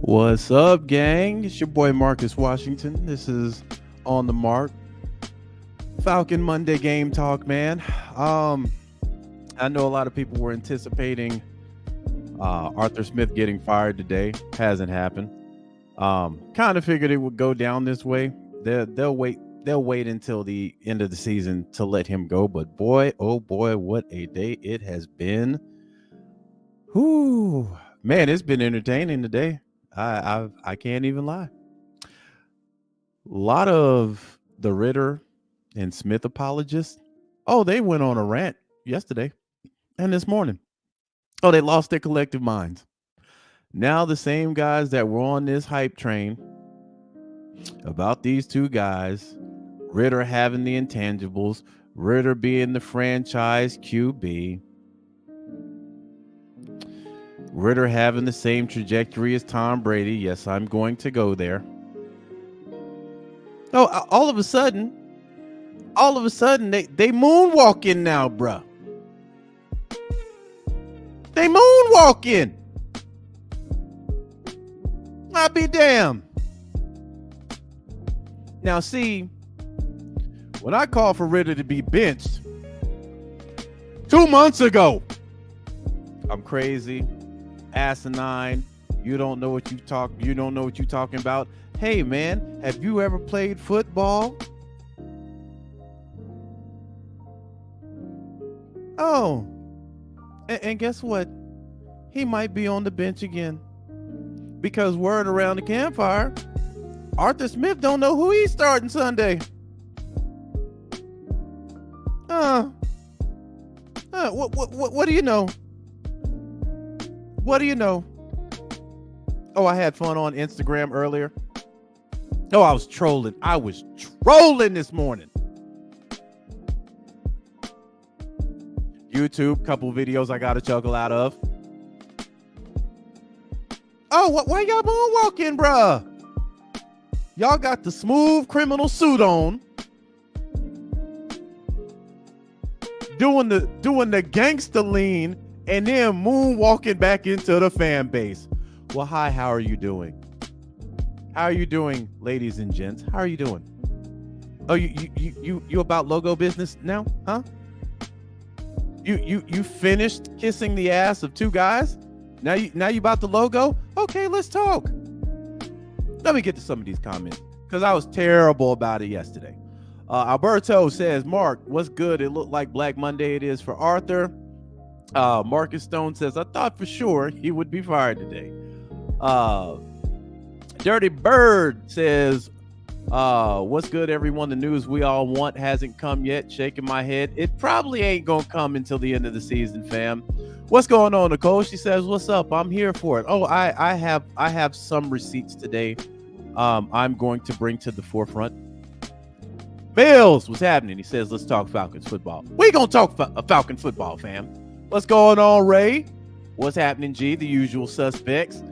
What's up, gang? It's your boy Marcus Washington. This is On the Mark, Falcon Monday Gametalk, man. I know a lot of people were anticipating Arthur Smith getting fired today. Hasn't happened. Kind of figured it would go down this way. They'll wait until the end of the season to let him go. But boy, oh boy, what a day it has been. Whoo, man, it's been entertaining today. I can't even lie. A lot of the Ritter and Smith apologists, they went on a rant yesterday and this morning. They lost their collective minds. Now the same guys that were on this hype train about these two guys, Ritter having the intangibles, Ritter being the franchise QB, Ritter having the same trajectory as Tom Brady. Yes, I'm going to go there. All of a sudden, they moonwalking now, bruh. They moonwalking. I'll be damned. Now, see, when I called for Ritter to be benched 2 months ago, I'm crazy, asinine. You don't know what you're talking about. Hey, man, have you ever played football? Oh, and guess what? He might be on the bench again. Because word around the campfire, Arthur Smith don't know who he's starting Sunday. What do you know? What do you know? I had fun on Instagram earlier. I was trolling. I was trolling this morning. YouTube, couple videos I got a chuckle out of. Oh, why y'all moonwalking, bruh? Y'all got the smooth criminal suit on, doing the gangster lean, and then moonwalking back into the fan base. Well, hi, how are you doing? How are you doing, ladies and gents? How are you doing? Oh, you about logo business now, huh? You finished kissing the ass of two guys? Now you about the logo? Okay, let's talk. Let me get to some of these comments because I was terrible about it yesterday. Alberto says, Mark, what's good? It looked like Black Monday it is for Arthur. Marcus Stone says, I thought for sure he would be fired today. Dirty Bird says, what's good, everyone? The news we all want hasn't come yet. Shaking my head. It probably ain't gonna come until the end of the season, fam. What's going on, Nicole? She says, what's up? I'm here for it. Oh, I have some receipts today. I'm going to bring to the forefront. Bills, what's happening? He says, let's talk Falcons football. We gonna talk Falcon football, fam. What's going on, Ray? What's happening, G? The usual suspects.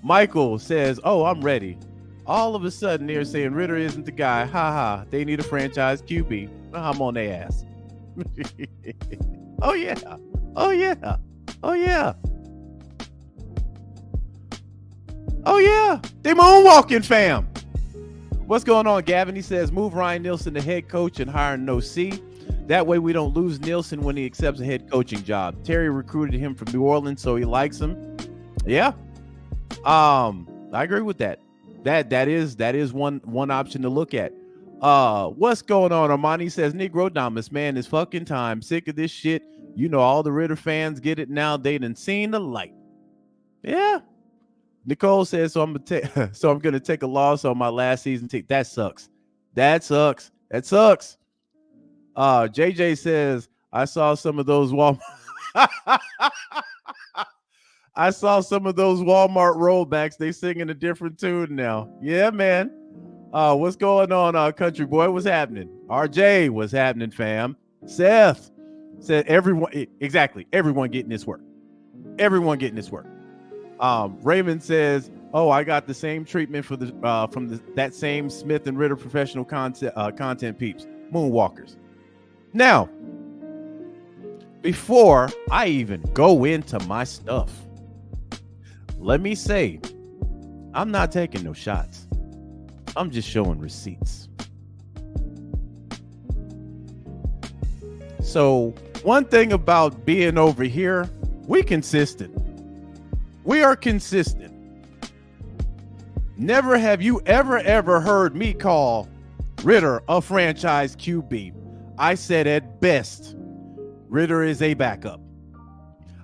Michael says, oh, I'm ready. All of a sudden, they're saying Ritter isn't the guy. Ha ha. They need a franchise QB. I'm on their ass. Oh, yeah. Oh, yeah. Oh, yeah. Oh, yeah. They moonwalking, fam. What's going on, Gavin? He says, move Ryan Nielsen to head coach and hire an OC. That way we don't lose Nielsen when he accepts a head coaching job. Terry recruited him from New Orleans, so he likes him. Yeah. I agree with that. That is one option to look at. What's going on? Armani says, Negro Damas, man, it's fucking time. Sick of this shit. You know, all the Ritter fans get it now. They done seen the light. Yeah. Nicole says, so I'm gonna take a loss on my last season team. That sucks. That sucks. That sucks. JJ says, I saw some of those Walmart rollbacks. They singing a different tune now. Yeah, man. What's going on, country boy? What's happening? RJ, what's happening, fam? Seth said everyone getting this work. Everyone getting this work. Raymond says, oh, I got the same treatment for that same Smith and Ritter professional content peeps, moonwalkers. Now, before I even go into my stuff, let me say, I'm not taking no shots. I'm just showing receipts. So one thing about being over here, we consistent. We are consistent. Never have you ever heard me call Ritter a franchise QB. I said at best, Ritter is a backup.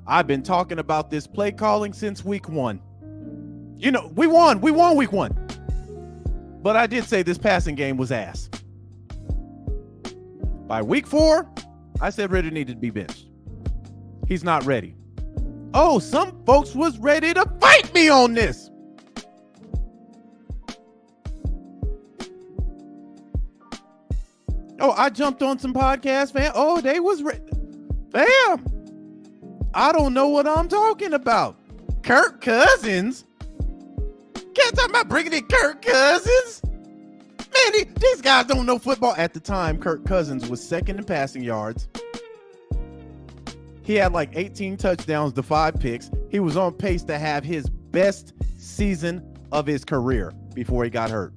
I've been talking about this play calling since week 1. You know, we won week 1. But I did say this passing game was ass. By week 4, I said Ritter needed to be benched. He's not ready. Oh, some folks was ready to fight me on this. Oh, I jumped on some podcasts, man. Oh, they was ready. Bam. I don't know what I'm talking about. Kirk Cousins? Can't talk about bringing in Kirk Cousins? Man, these guys don't know football. At the time, Kirk Cousins was second in passing yards. He had like 18 touchdowns to 5 picks. He was on pace to have his best season of his career before he got hurt.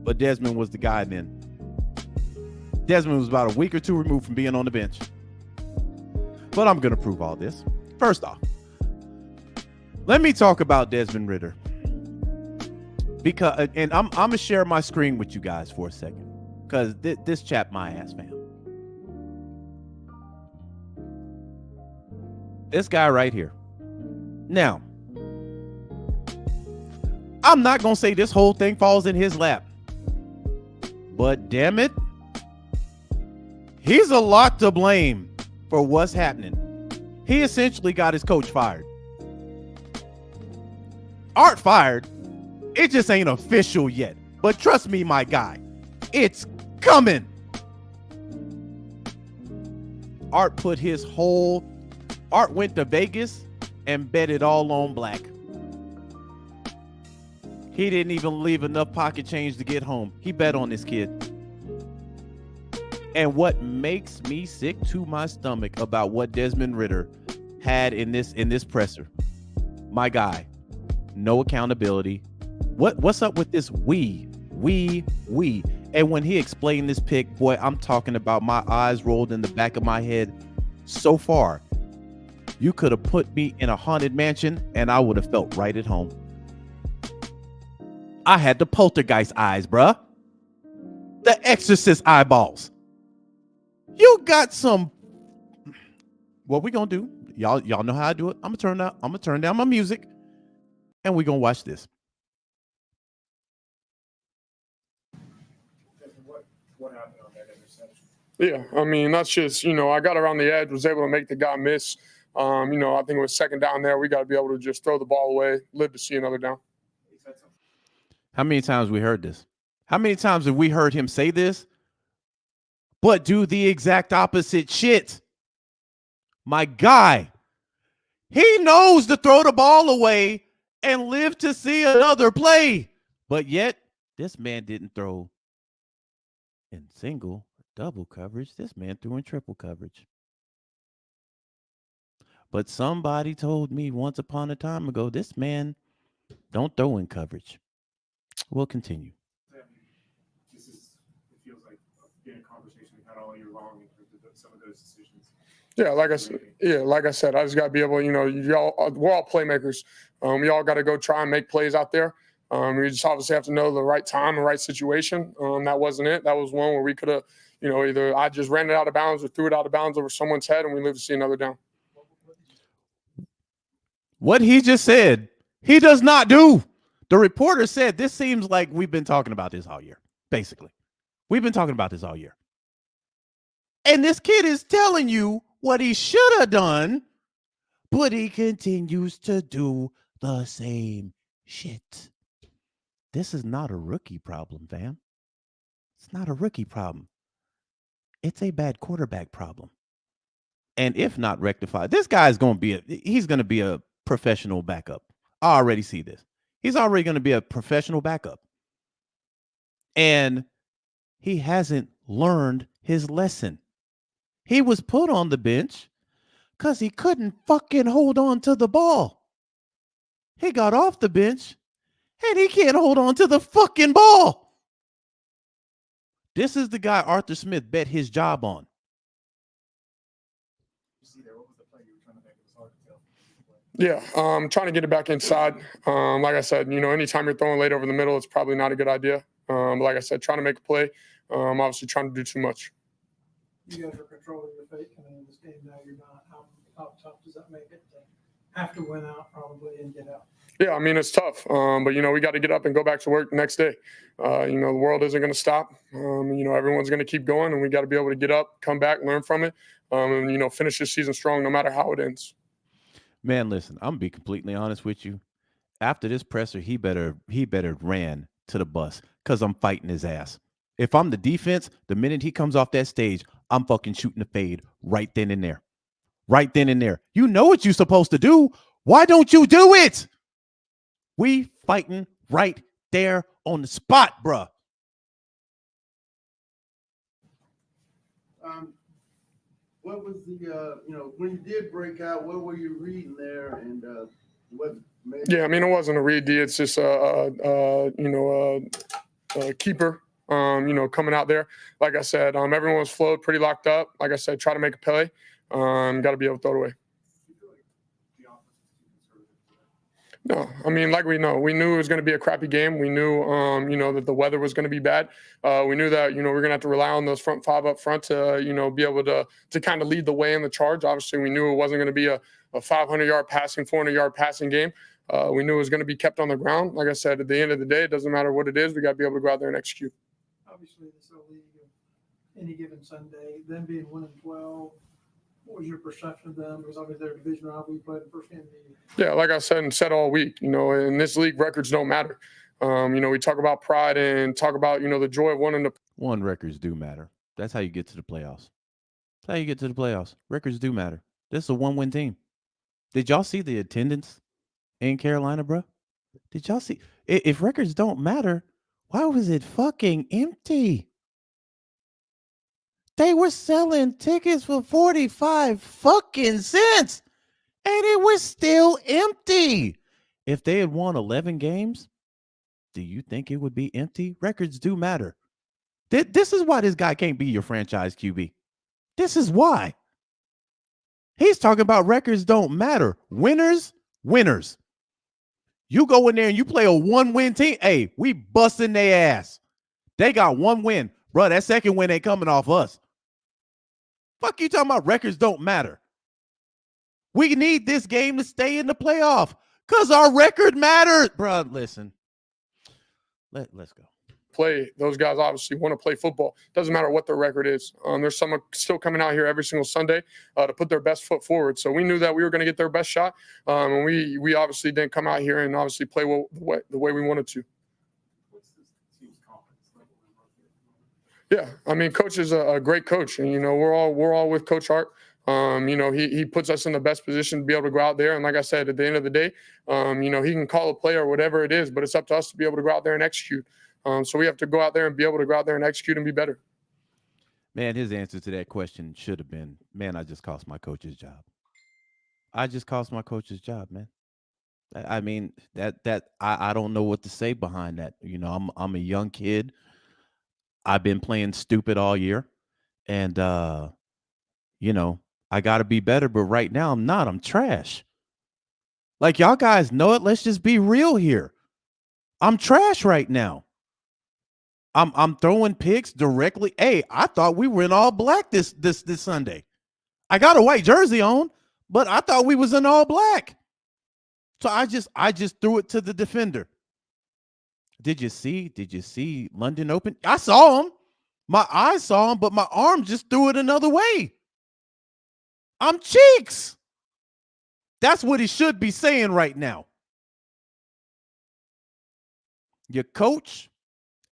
But Desmond was the guy then. Desmond was about a week or 2 removed from being on the bench. But I'm going to prove all this. First off, let me talk about Desmond Ritter. Because, and I'm going to share my screen with you guys for a second. Because this chap my ass, fam. This guy right here. Now, I'm not going to say this whole thing falls in his lap. But damn it, he's a lot to blame for what's happening. He essentially got his coach fired. Art fired. It just ain't official yet. But trust me, my guy, it's coming. Art went to Vegas and bet it all on black. He didn't even leave enough pocket change to get home. He bet on this kid. And what makes me sick to my stomach about what Desmond Ridder had in this presser, my guy, no accountability. What's up with this we? And when he explained this pick, boy, I'm talking about my eyes rolled in the back of my head so far. You could have put me in a haunted mansion and I would have felt right at home. I had the poltergeist eyes, bruh. The exorcist eyeballs. You got some. What we gonna do? Y'all know how I do it. I'm gonna turn down my music and we gonna watch this. What happened on that interception? Yeah, I mean, that's just, I got around the edge, was able to make the guy miss. I think it was second down there. We got to be able to just throw the ball away, live to see another down. How many times we heard this? How many times have we heard him say this, but do the exact opposite shit? My guy, he knows to throw the ball away and live to see another play. But yet, this man didn't throw in single, double coverage. This man threw in triple coverage. But somebody told me once upon a time ago, this man don't throw in coverage. We'll continue. It feels like been a conversation we've had all year long in terms of some of those decisions. Yeah, like I said, I just got to be able, we're all playmakers. We all got to go try and make plays out there. We just obviously have to know the right time and right situation. That wasn't it. That was one where we could have, either I just ran it out of bounds or threw it out of bounds over someone's head and we lived to see another down. What he just said, he does not do. The reporter said, this seems like we've been talking about this all year, basically. We've been talking about this all year. And this kid is telling you what he should have done, but he continues to do the same shit. This is not a rookie problem, fam. It's not a rookie problem. It's a bad quarterback problem. And if not rectified, this guy's going to be a professional backup. I already see this. He's already going to be a professional backup. And he hasn't learned his lesson. He was put on the bench because he couldn't fucking hold on to the ball. He got off the bench and he can't hold on to the fucking ball. This is the guy Arthur Smith bet his job on. Yeah, trying to get it back inside. Like I said, anytime you're throwing late over the middle, it's probably not a good idea. Like I said, trying to make a play, obviously trying to do too much. You guys are controlling your fate coming in this game. Now you're not. How tough does that make it to have to win out probably and get out? Yeah, I mean, it's tough, but, we got to get up and go back to work the next day. The world isn't going to stop. Everyone's going to keep going, and we got to be able to get up, come back, learn from it, and, finish this season strong no matter how it ends. Man, listen, I'm going to be completely honest with you. After this presser, he better ran to the bus because I'm fighting his ass. If I'm the defense, the minute he comes off that stage, I'm fucking shooting the fade right then and there. Right then and there. You know what you're supposed to do. Why don't you do it? We fighting right there on the spot, bruh. What was the, when you did break out, what were you reading there, and what made? Yeah, I mean, it wasn't a read D. It's just a keeper, coming out there. Like I said, everyone was flowed, pretty locked up. Like I said, try to make a play. Got to be able to throw it away. No, I mean, like we knew it was going to be a crappy game. We knew, that the weather was going to be bad. We knew that, we're going to have to rely on those front five up front to, be able to kind of lead the way in the charge. Obviously, we knew it wasn't going to be a 500-yard passing, 400-yard passing game. We knew it was going to be kept on the ground. Like I said, at the end of the day, it doesn't matter what it is. We got to be able to go out there and execute. Obviously, this is a league of any given Sunday, them being 1-12. What was your perception of them? Because obviously they're a division rival. You played the first game of the year. Yeah, like I said all week, in this league, records don't matter. We talk about pride and talk about, the joy of one records do matter. That's how you get to the playoffs. That's how you get to the playoffs. Records do matter. This is a 1-win team. Did y'all see the attendance in Carolina, bro? Did y'all see? If records don't matter, why was it fucking empty? They were selling tickets for 45 fucking cents and it was still empty. If they had won 11 games, do you think it would be empty? Records do matter. This is why this guy can't be your franchise QB. This is why. He's talking about records don't matter. Winners, winners. You go in there and you play a 1-win team. Hey, we busting their ass. They got 1 win. Bro, that second win ain't coming off us. Fuck you talking about records don't matter. We need this game to stay in the playoff because our record matters. Bro, listen. Let's go. Play. Those guys obviously want to play football. Doesn't matter what their record is. There's someone still coming out here every single Sunday to put their best foot forward. So we knew that we were going to get their best shot, and we obviously didn't come out here and obviously play the way we wanted to. What's this team's confidence level? Yeah, I mean, coach is a great coach, and we're all with Coach Hart. He puts us in the best position to be able to go out there. And like I said, at the end of the day, he can call a play or whatever it is, but it's up to us to be able to go out there and execute. So we have to go out there and be able to go out there and execute and be better. Man, his answer to that question should have been, man, I just cost my coach's job. I just cost my coach's job, man. I mean, I don't know what to say behind that. I'm a young kid. I've been playing stupid all year. And, I got to be better. But right now, I'm not. I'm trash. Like, y'all guys know it. Let's just be real here. I'm trash right now. I'm throwing picks directly. Hey, I thought we were in all black this Sunday. I got a white jersey on, but I thought we was in all black. So I just threw it to the defender. Did you see London Open? I saw him. My eyes saw him, but my arm just threw it another way. I'm cheeks. That's what he should be saying right now. Your coach.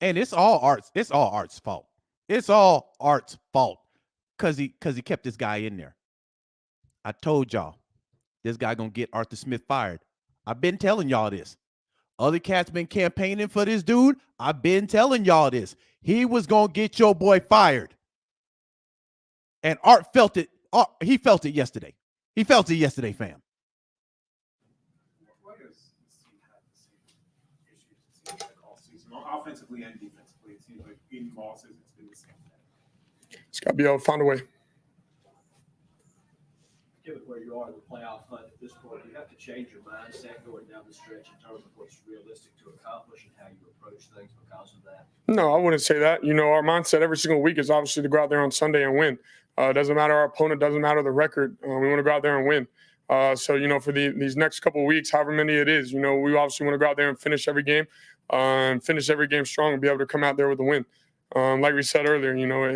And it's all Art's. It's all Art's fault. It's all Art's fault because he kept this guy in there. I told y'all this guy gonna get Arthur Smith fired. I've been telling y'all this. Other cats been campaigning for this dude. I've been telling y'all this. He was gonna get your boy fired, and Art felt it. He felt it yesterday. He felt it yesterday, fam. Why does this team have the same issues it seems like all season, offensively and defensively? It seems like in losses, it's been the same thing. It's got to be able to find a way. Given where you are in the playoff hunt at this point, you have to change your mindset going down the stretch in terms of what's realistic to accomplish and how you approach things because of that. No, I wouldn't say that. Our mindset every single week is obviously to go out there on Sunday and win. Doesn't matter our opponent, doesn't matter the record. We want to go out there and win. So for these next couple of weeks, however many it is, we obviously want to go out there and finish every game, and finish every game strong and be able to come out there with a win. Like we said earlier,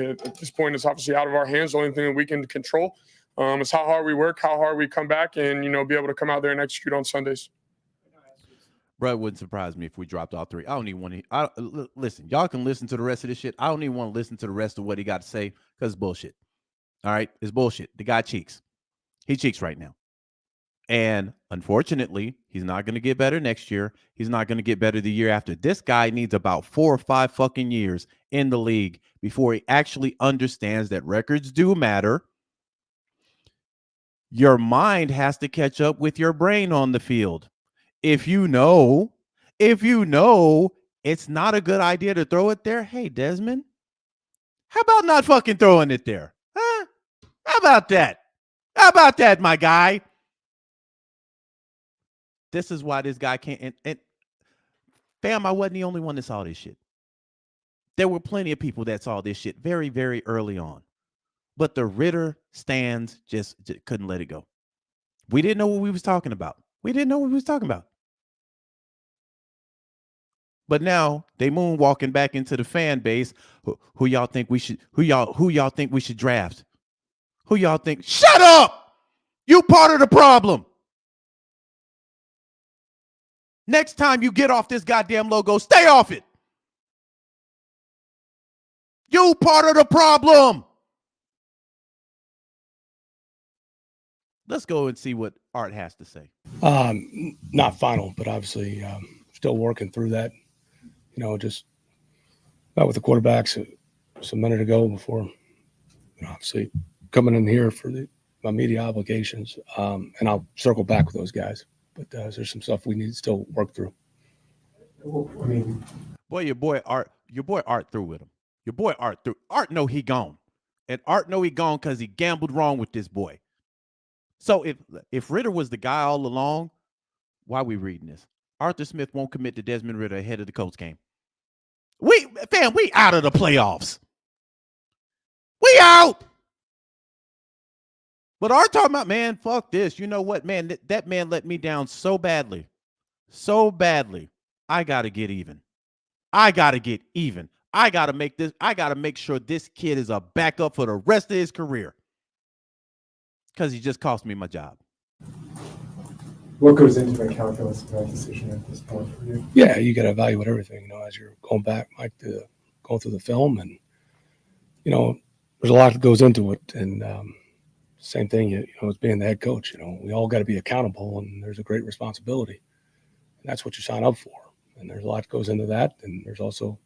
at this point, it's obviously out of our hands. The only thing that we can control is how hard we work, how hard we come back, and be able to come out there and execute on Sundays. Bro, it wouldn't surprise me if we dropped all three. I don't even want to listen. Y'all can listen to the rest of this shit. I don't even want to listen to the rest of what he got to say because it's bullshit. All right, it's bullshit. The guy cheeks. He cheeks right now. And unfortunately, he's not going to get better next year. He's not going to get better the year after. This guy needs about 4 or 5 fucking years in the league before he actually understands that records do matter. Your mind has to catch up with your brain on the field. If you know it's not a good idea to throw it there, hey, Desmond, how about not fucking throwing it there? Huh? How about that? How about that, my guy? This is why this guy can't. And fam, I wasn't the only one that saw this shit. There were plenty of people that saw this shit very, very early on. But the Ritter stands just couldn't let it go. We didn't know what we was talking about. But now they moonwalking back into the fan base. Who y'all think we should draft? Who y'all think? Shut up! You part of the problem. Next time you get off this goddamn logo, stay off it. You part of the problem. Let's go and see what Art has to say. Not final, but obviously still working through that. Just got with the quarterbacks a minute ago before, obviously coming in here for my media obligations, and I'll circle back with those guys. But there's some stuff we need to still work through. I mean, Boy, your boy Art through with him. Your boy Art through. Art know he gone, and Art know he gone because he gambled wrong with this boy. So if Ritter was the guy all along, why are we reading this? Arthur Smith won't commit to Desmond Ritter ahead of the Colts game. We out of the playoffs. We out. But Art talking about, man, fuck this. You know what, man? That man let me down so badly. So badly. I got to get even. I got to get even. I got to make sure this kid is a backup for the rest of his career. Because he just cost me my job. what goes into the calculus of that decision at this point for you? Yeah, you got to evaluate everything, as you're going back, Mike, to going through the film. And, there's a lot that goes into it. And same thing, as being the head coach, we all got to be accountable, and there's a great responsibility. And that's what you sign up for. And there's a lot that goes into that. And there's also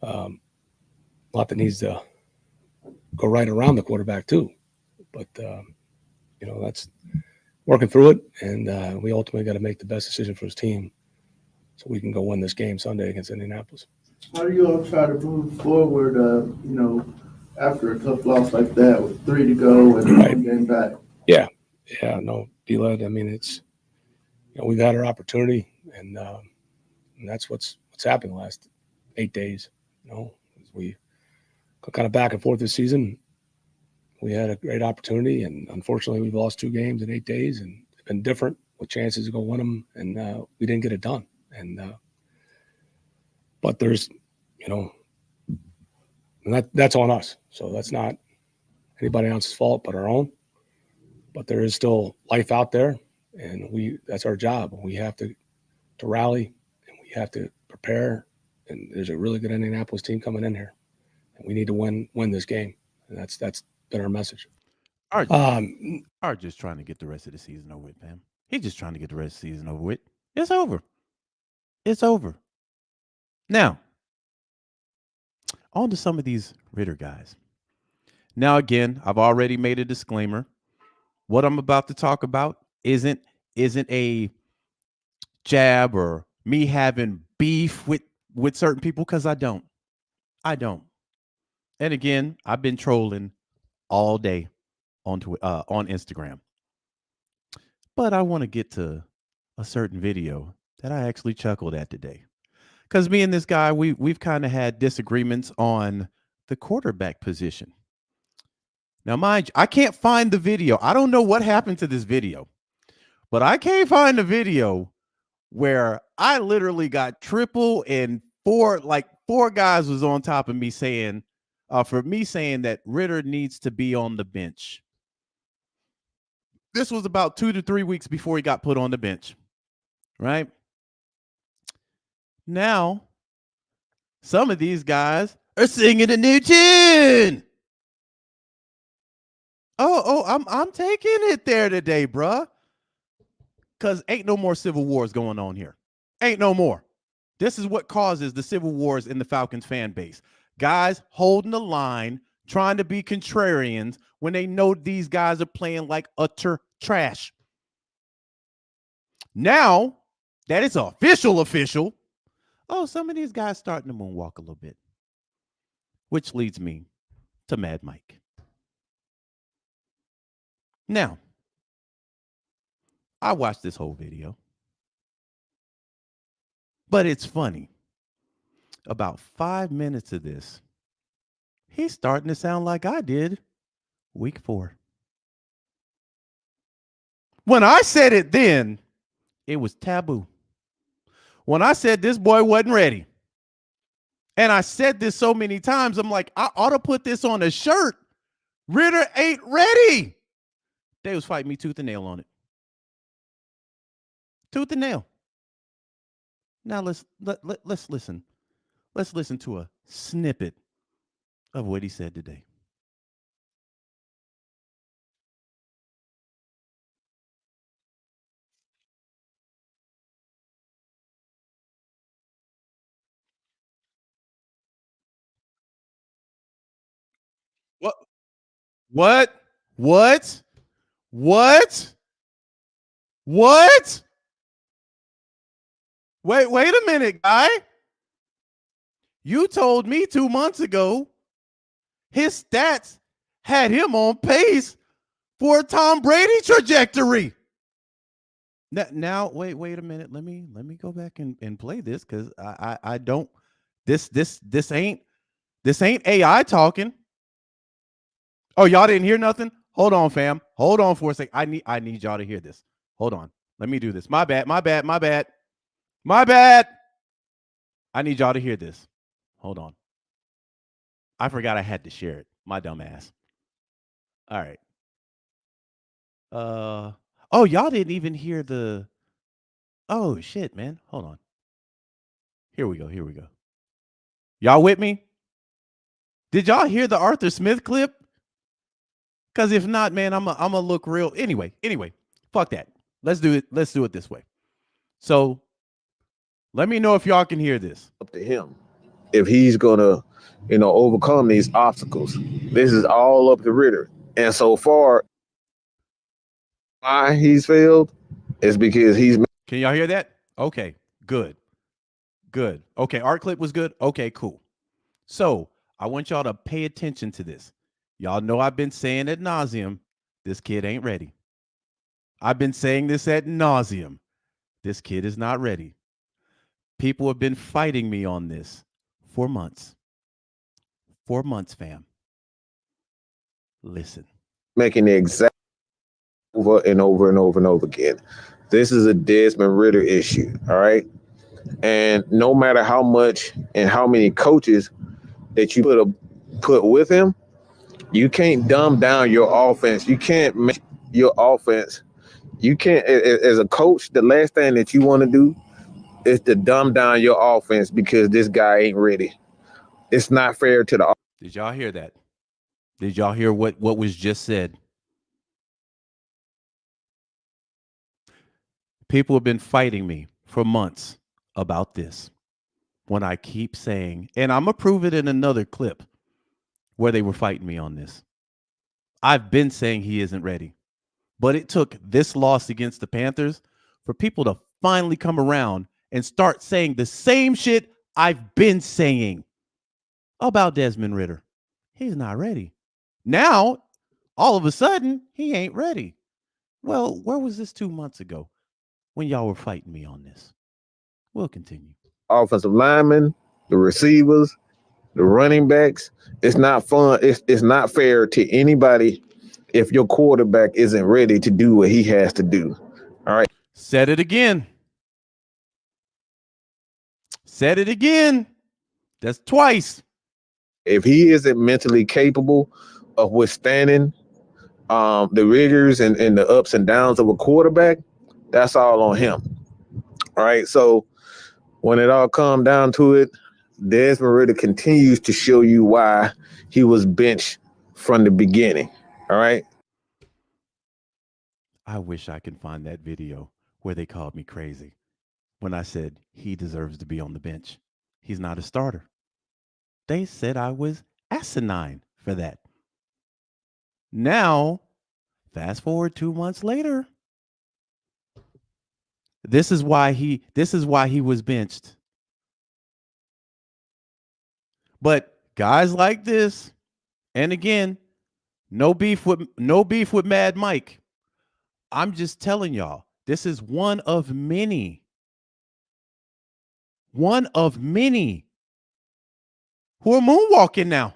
a lot that needs to go right around the quarterback too. But, that's working through it. And we ultimately got to make the best decision for his team so we can go win this game Sunday against Indianapolis. How do you all try to move forward, after a tough loss like that with 3 to go and Right. one game back? Yeah, no, D-Led. I mean, it's, we've had our opportunity, and that's what's happened the last 8 days. We go kind of back and forth this season. We had a great opportunity, and unfortunately, we've lost 2 games in 8 days, and it's been different with chances to go win them, and we didn't get it done. And but there's, and that's on us. So that's not anybody else's fault but our own. But there is still life out there, and that's our job. We have to rally, and we have to prepare. And there's a really good Indianapolis team coming in here, and we need to win this game. And that's been our message. Art just trying to get the rest of the season over with, man. He's just trying to get the rest of the season over with. It's over. It's over. Now, on to some of these Ritter guys. Now, again, I've already made a disclaimer. What I'm about to talk about isn't a jab or me having beef with certain people, because I don't. And again, I've been trolling all day on Instagram. But I want to get to a certain video that I actually chuckled at today. Because me and this guy, we've kind of had disagreements on the quarterback position. Now, mind you, I can't find the video. I don't know what happened to this video, but I can't find the video where I literally got triple and four guys was on top of me saying, that Ritter needs to be on the bench. This was about 2 to 3 weeks before he got put on the bench, right? Now, some of these guys are singing a new tune. I'm taking it there today, bruh. Because ain't no more civil wars going on here. Ain't no more. This is what causes the civil wars in the Falcons fan base. Guys holding the line, trying to be contrarians when they know these guys are playing like utter trash. Now that it's official, some of these guys starting to moonwalk a little bit. Which leads me to Mad Mike. Now, I watched this whole video, but it's funny. About 5 minutes of this, he's starting to sound like I did week 4. When I said it then, it was taboo. When I said this boy wasn't ready, and I said this so many times, I'm like, I ought to put this on a shirt. Ritter ain't ready. They was fighting me tooth and nail on it. Tooth and nail. Now let's listen. Let's listen to a snippet of what he said today. What? What? What? What? Wait a minute, guy. You told me 2 months ago his stats had him on pace for a Tom Brady trajectory. Now wait a minute. Let me go back and play this because I don't this ain't AI talking. Oh, y'all didn't hear nothing? Hold on, fam. Hold on for a sec. I need y'all to hear this. Hold on. Let me do this. My bad. I need y'all to hear this. Hold on. I forgot I had to share it. My dumb ass. All right. Oh, y'all didn't even hear the. Oh shit, man. Hold on. Here we go. Y'all with me? Did y'all hear the Arthur Smith clip? Because if not, man, I'm gonna look real. Anyway, fuck that. Let's do it this way. So let me know if y'all can hear this. Up to him if he's gonna, overcome these obstacles. This is all up to Ritter. And so far, why he's failed is because he's. Can y'all hear that? Okay, good. Okay, our clip was good. Okay, cool. So I want y'all to pay attention to this. Y'all know I've been saying ad nauseum, this kid ain't ready. I've been saying this ad nauseum. This kid is not ready. People have been fighting me on this for months. 4 months, fam. Listen. Making the exact over and over and over and over again. This is a Desmond Ritter issue, all right? And no matter how much and how many coaches that you put with him, you can't dumb down your offense. You can't make your offense. You can't, as a coach, the last thing that you want to do is to dumb down your offense because this guy ain't ready. It's not fair to the. Did y'all hear that? Did y'all hear what was just said? People have been fighting me for months about this. When I keep saying, and I'm going to prove it in another clip where they were fighting me on this. I've been saying he isn't ready. But it took this loss against the Panthers for people to finally come around and start saying the same shit I've been saying about Desmond Ritter. He's not ready. Now, all of a sudden, he ain't ready. Well, where was this 2 months ago when y'all were fighting me on this? We'll continue. Offensive linemen, the receivers, the running backs. It's not fun. It's not fair to anybody if your quarterback isn't ready to do what he has to do. All right. Said it again. That's twice. If he isn't mentally capable of withstanding the rigors and the ups and downs of a quarterback, that's all on him. All right. So when it all comes down to it, Desmond Ritter continues to show you why he was benched from the beginning. All right. I wish I could find that video where they called me crazy when I said he deserves to be on the bench. He's not a starter. They said I was asinine for that. Now, fast forward 2 months later, this is why he was benched. But guys like this, and again, no beef with Mad Mike. I'm just telling y'all, this is one of many who are moonwalking now.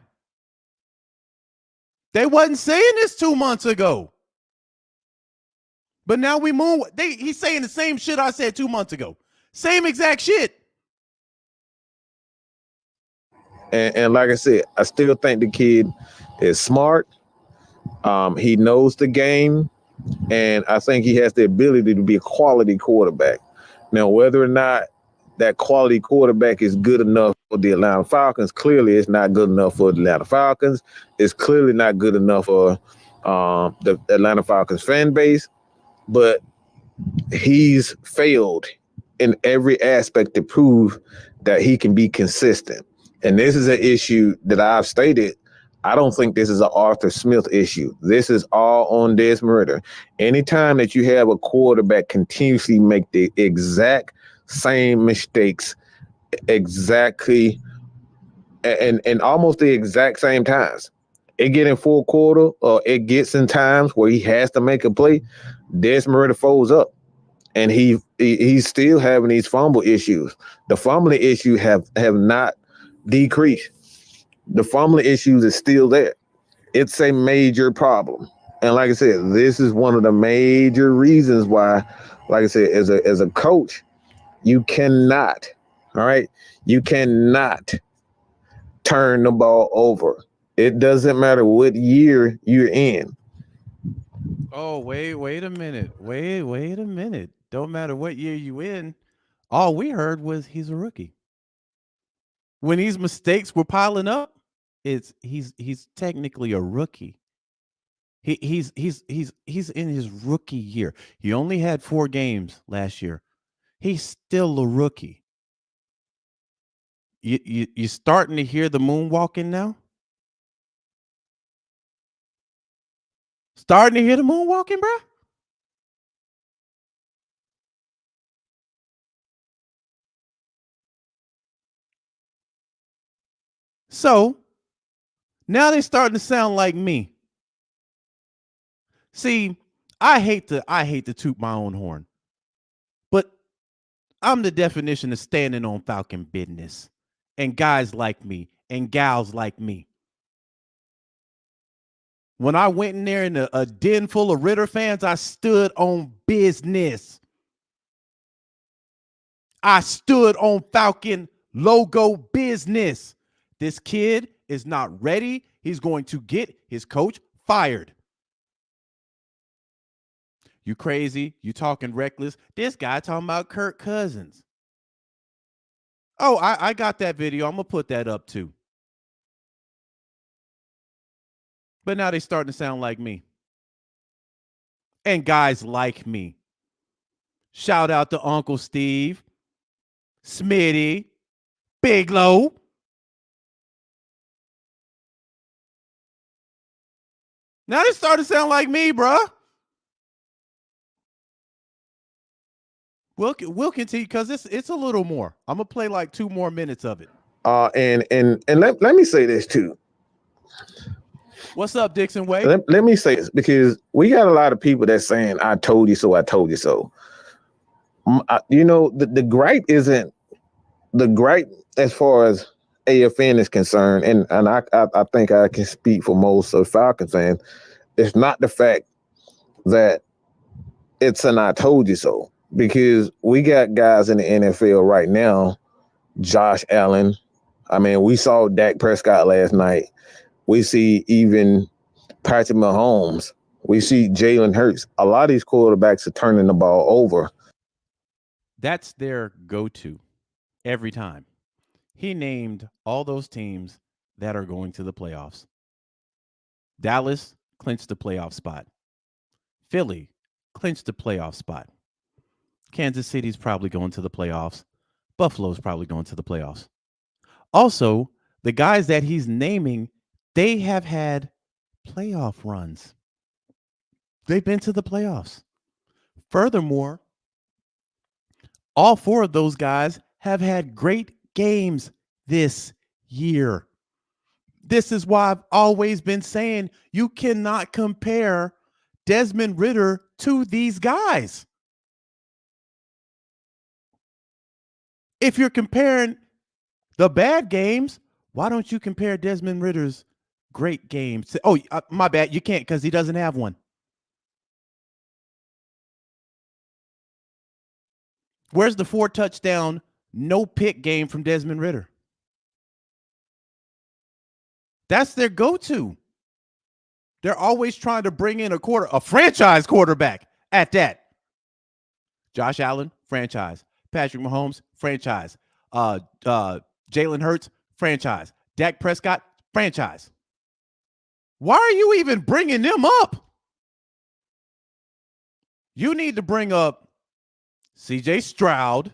They wasn't saying this 2 months ago. But now we he's saying the same shit I said 2 months ago. Same exact shit. And like I said, I still think the kid is smart. He knows the game. And I think he has the ability to be a quality quarterback. Now, whether or not that quality quarterback is good enough for the Atlanta Falcons, clearly it's not good enough for the Atlanta Falcons. It's clearly not good enough for the Atlanta Falcons fan base. But he's failed in every aspect to prove that he can be consistent. And this is an issue that I've stated I don't think this is an Arthur Smith issue. This is all on Desmond Ritter. Anytime that you have a quarterback continuously make the exact same mistakes, exactly, and almost the exact same times, it get in full quarter or it gets in times where he has to make a play, Desmond Ritter folds up. And he's still having these fumble issues. The fumbling issue have not decreased. The fumbling issues is still there. It's a major problem. And like I said, this is one of the major reasons why, like I said, as a coach, you cannot, all right, you cannot turn the ball over. It doesn't matter what year you're in. Oh, wait a minute. Wait a minute. Don't matter what year you in. All we heard was he's a rookie. When these mistakes were piling up, he's technically a rookie. He's in his rookie year. He only had 4 games last year. He's still a rookie. You starting to hear the moonwalking now? Starting to hear the moonwalking, bro? So now they're starting to sound like me. See, I hate to toot my own horn, but I'm the definition of standing on Falcon business, and guys like me and gals like me. When I went in there in a den full of Ritter fans, I stood on business. I stood on Falcon logo business. This kid is not ready. He's going to get his coach fired. You crazy? You talking reckless? This guy talking about Kirk Cousins. Oh, I got that video. I'm going to put that up too. But now they starting to sound like me. And guys like me. Shout out to Uncle Steve, Smitty, Big Low. Now they starting to sound like me, bruh. We'll continue because it's a little more. I'm gonna play like 2 more minutes of it. And let me say this too. What's up, Dixon Way? Let me say this, because we got a lot of people that's saying, I told you so, I told you so. The gripe isn't the gripe as far as AFN is concerned, and I think I can speak for most of Falcon fans. It's not the fact that it's an I told you so, because we got guys in the NFL right now, Josh Allen. I mean, we saw Dak Prescott last night. We see even Patrick Mahomes. We see Jalen Hurts. A lot of these quarterbacks are turning the ball over. That's their go-to every time. He named all those teams that are going to the playoffs. Dallas clinched the playoff spot. Philly clinched the playoff spot. Kansas City's probably going to the playoffs. Buffalo's probably going to the playoffs. Also, the guys that he's naming, they have had playoff runs. They've been to the playoffs. Furthermore, all 4 of those guys have had great games this year. This is why I've always been saying you cannot compare Desmond Ritter to these guys. If you're comparing the bad games, why don't you compare Desmond Ritter's great games? Oh, my bad. You can't because he doesn't have one. Where's the 4 touchdown, no pick game from Desmond Ritter? That's their go-to. They're always trying to bring in a franchise quarterback at that. Josh Allen, franchise. Patrick Mahomes, franchise. Jalen Hurts, franchise. Dak Prescott, franchise. Why are you even bringing them up? You need to bring up C.J. Stroud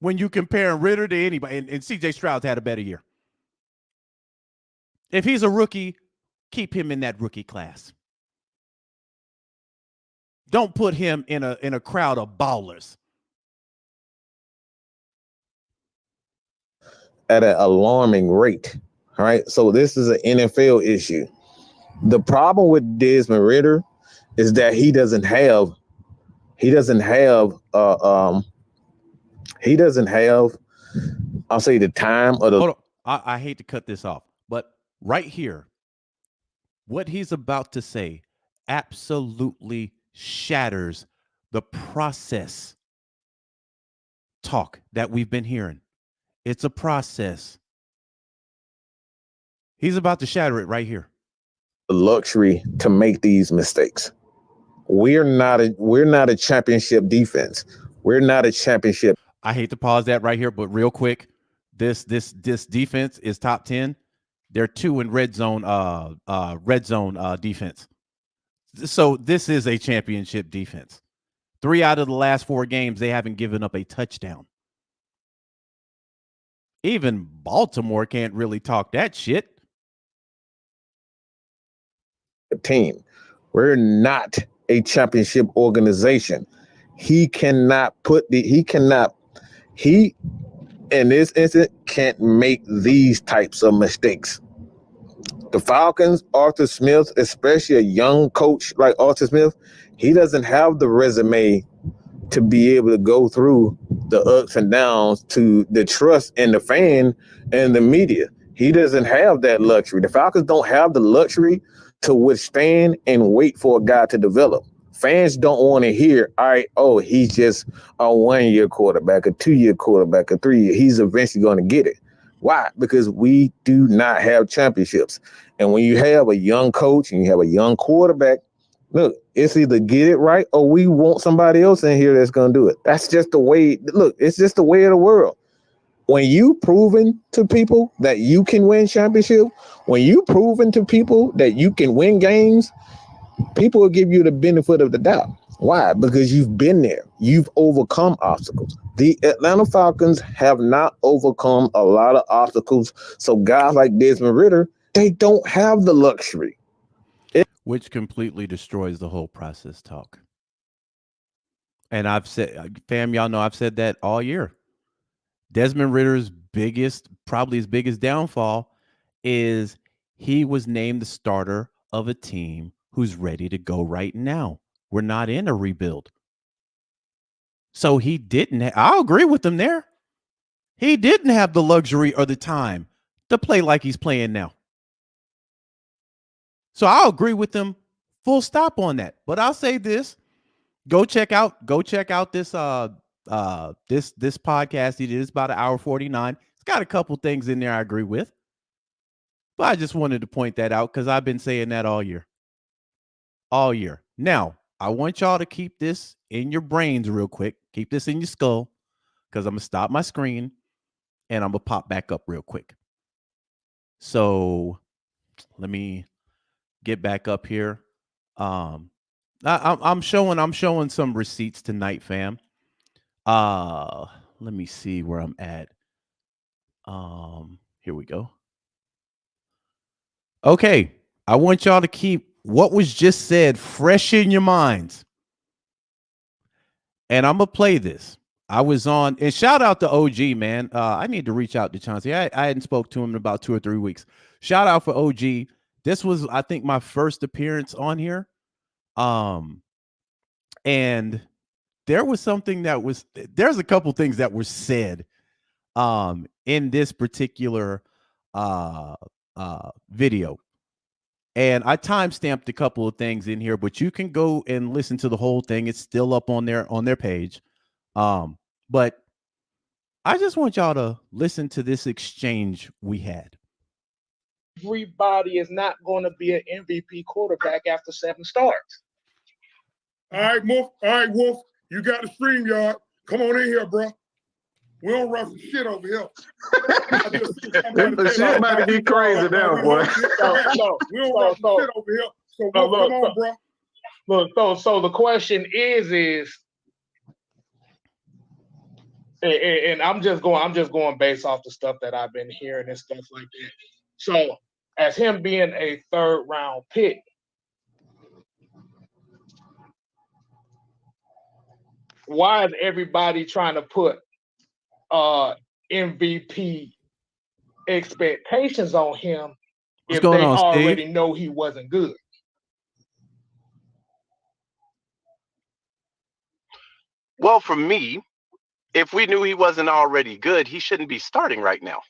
when you compare Ritter to anybody. And C.J. Stroud's had a better year. If he's a rookie, keep him in that rookie class. Don't put him in a crowd of ballers. At an alarming rate. All right. So this is an NFL issue. The problem with Desmond Ridder is that he doesn't have I'll say the time or the. Hold on. I hate to cut this off, but right here, what he's about to say absolutely shatters the process talk that we've been hearing. It's a process. He's about to shatter it right here. Luxury to make these mistakes. We're not a championship defense. We're not a championship. I hate to pause that right here, but real quick, this defense is top 10. They're 2 in red zone defense. So this is a championship defense. 3 out of the last 4 games, they haven't given up a touchdown. Even Baltimore can't really talk that shit. Team. We're not a championship organization. He in this instance can't make these types of mistakes. The Falcons, Arthur Smith, especially a young coach like Arthur Smith, he doesn't have the resume to be able to go through the ups and downs to the trust in the fan and the media. He doesn't have that luxury. The Falcons don't have the luxury to withstand and wait for a guy to develop. Fans don't want to hear, all right, oh, he's just a 1-year quarterback, a 2-year quarterback, a 3-year. He's eventually going to get it. Why? Because we do not have championships. And when you have a young coach and you have a young quarterback, look, it's either get it right or we want somebody else in here that's going to do it. That's just the way. Look, it's just the way of the world. When you proven to people that you can win championship, when you proven to people that you can win games, people will give you the benefit of the doubt. Why? Because you've been there. You've overcome obstacles. The Atlanta Falcons have not overcome a lot of obstacles. So guys like Desmond Ridder, they don't have the luxury. Which completely destroys the whole process talk. And I've said, fam, y'all know I've said that all year. Desmond Ridder's probably his biggest downfall is he was named the starter of a team who's ready to go right now. We're not in a rebuild. So he didn't. I'll agree with him there. He didn't have the luxury or the time to play like he's playing now. So I'll agree with him full stop on that. But I'll say this. Go check out this this podcast he did. It's about 1:49. It's got a couple things in there I agree with. But I just wanted to point that out because I've been saying that all year. All year. Now, I want y'all to keep this in your brains real quick. Keep this in your skull because I'm going to stop my screen and I'm going to pop back up real quick. So let me get back up here. I'm showing some receipts tonight, fam. Let me see where I'm at. Here we go. Okay, I want y'all to keep what was just said fresh in your minds. And I'm gonna play this. I was on, and shout out to OG, man. I need to reach out to Chauncey. I hadn't spoke to him in about 2 or 3 weeks. Shout out for OG. This was, I think, my first appearance on here. And there's a couple things that were said in this particular video. And I timestamped a couple of things in here, but you can go and listen to the whole thing. It's still up on their page. But I just want y'all to listen to this exchange we had. Everybody is not going to be an MVP quarterback after 7 starts. All right, Wolf. You got the stream yard. Come on in here, bro. We don't run some shit over here. The shit about to be crazy now, boy. We don't run some shit over here. So come on, bro. Look, so the question is, and I'm just going based off the stuff that I've been hearing and stuff like that. So as him being a 3rd-round pick. Why is everybody trying to put MVP expectations on him What's if going they on, already Steve? know he wasn't good? Well, for me, if we knew he wasn't already good, he shouldn't be starting right now.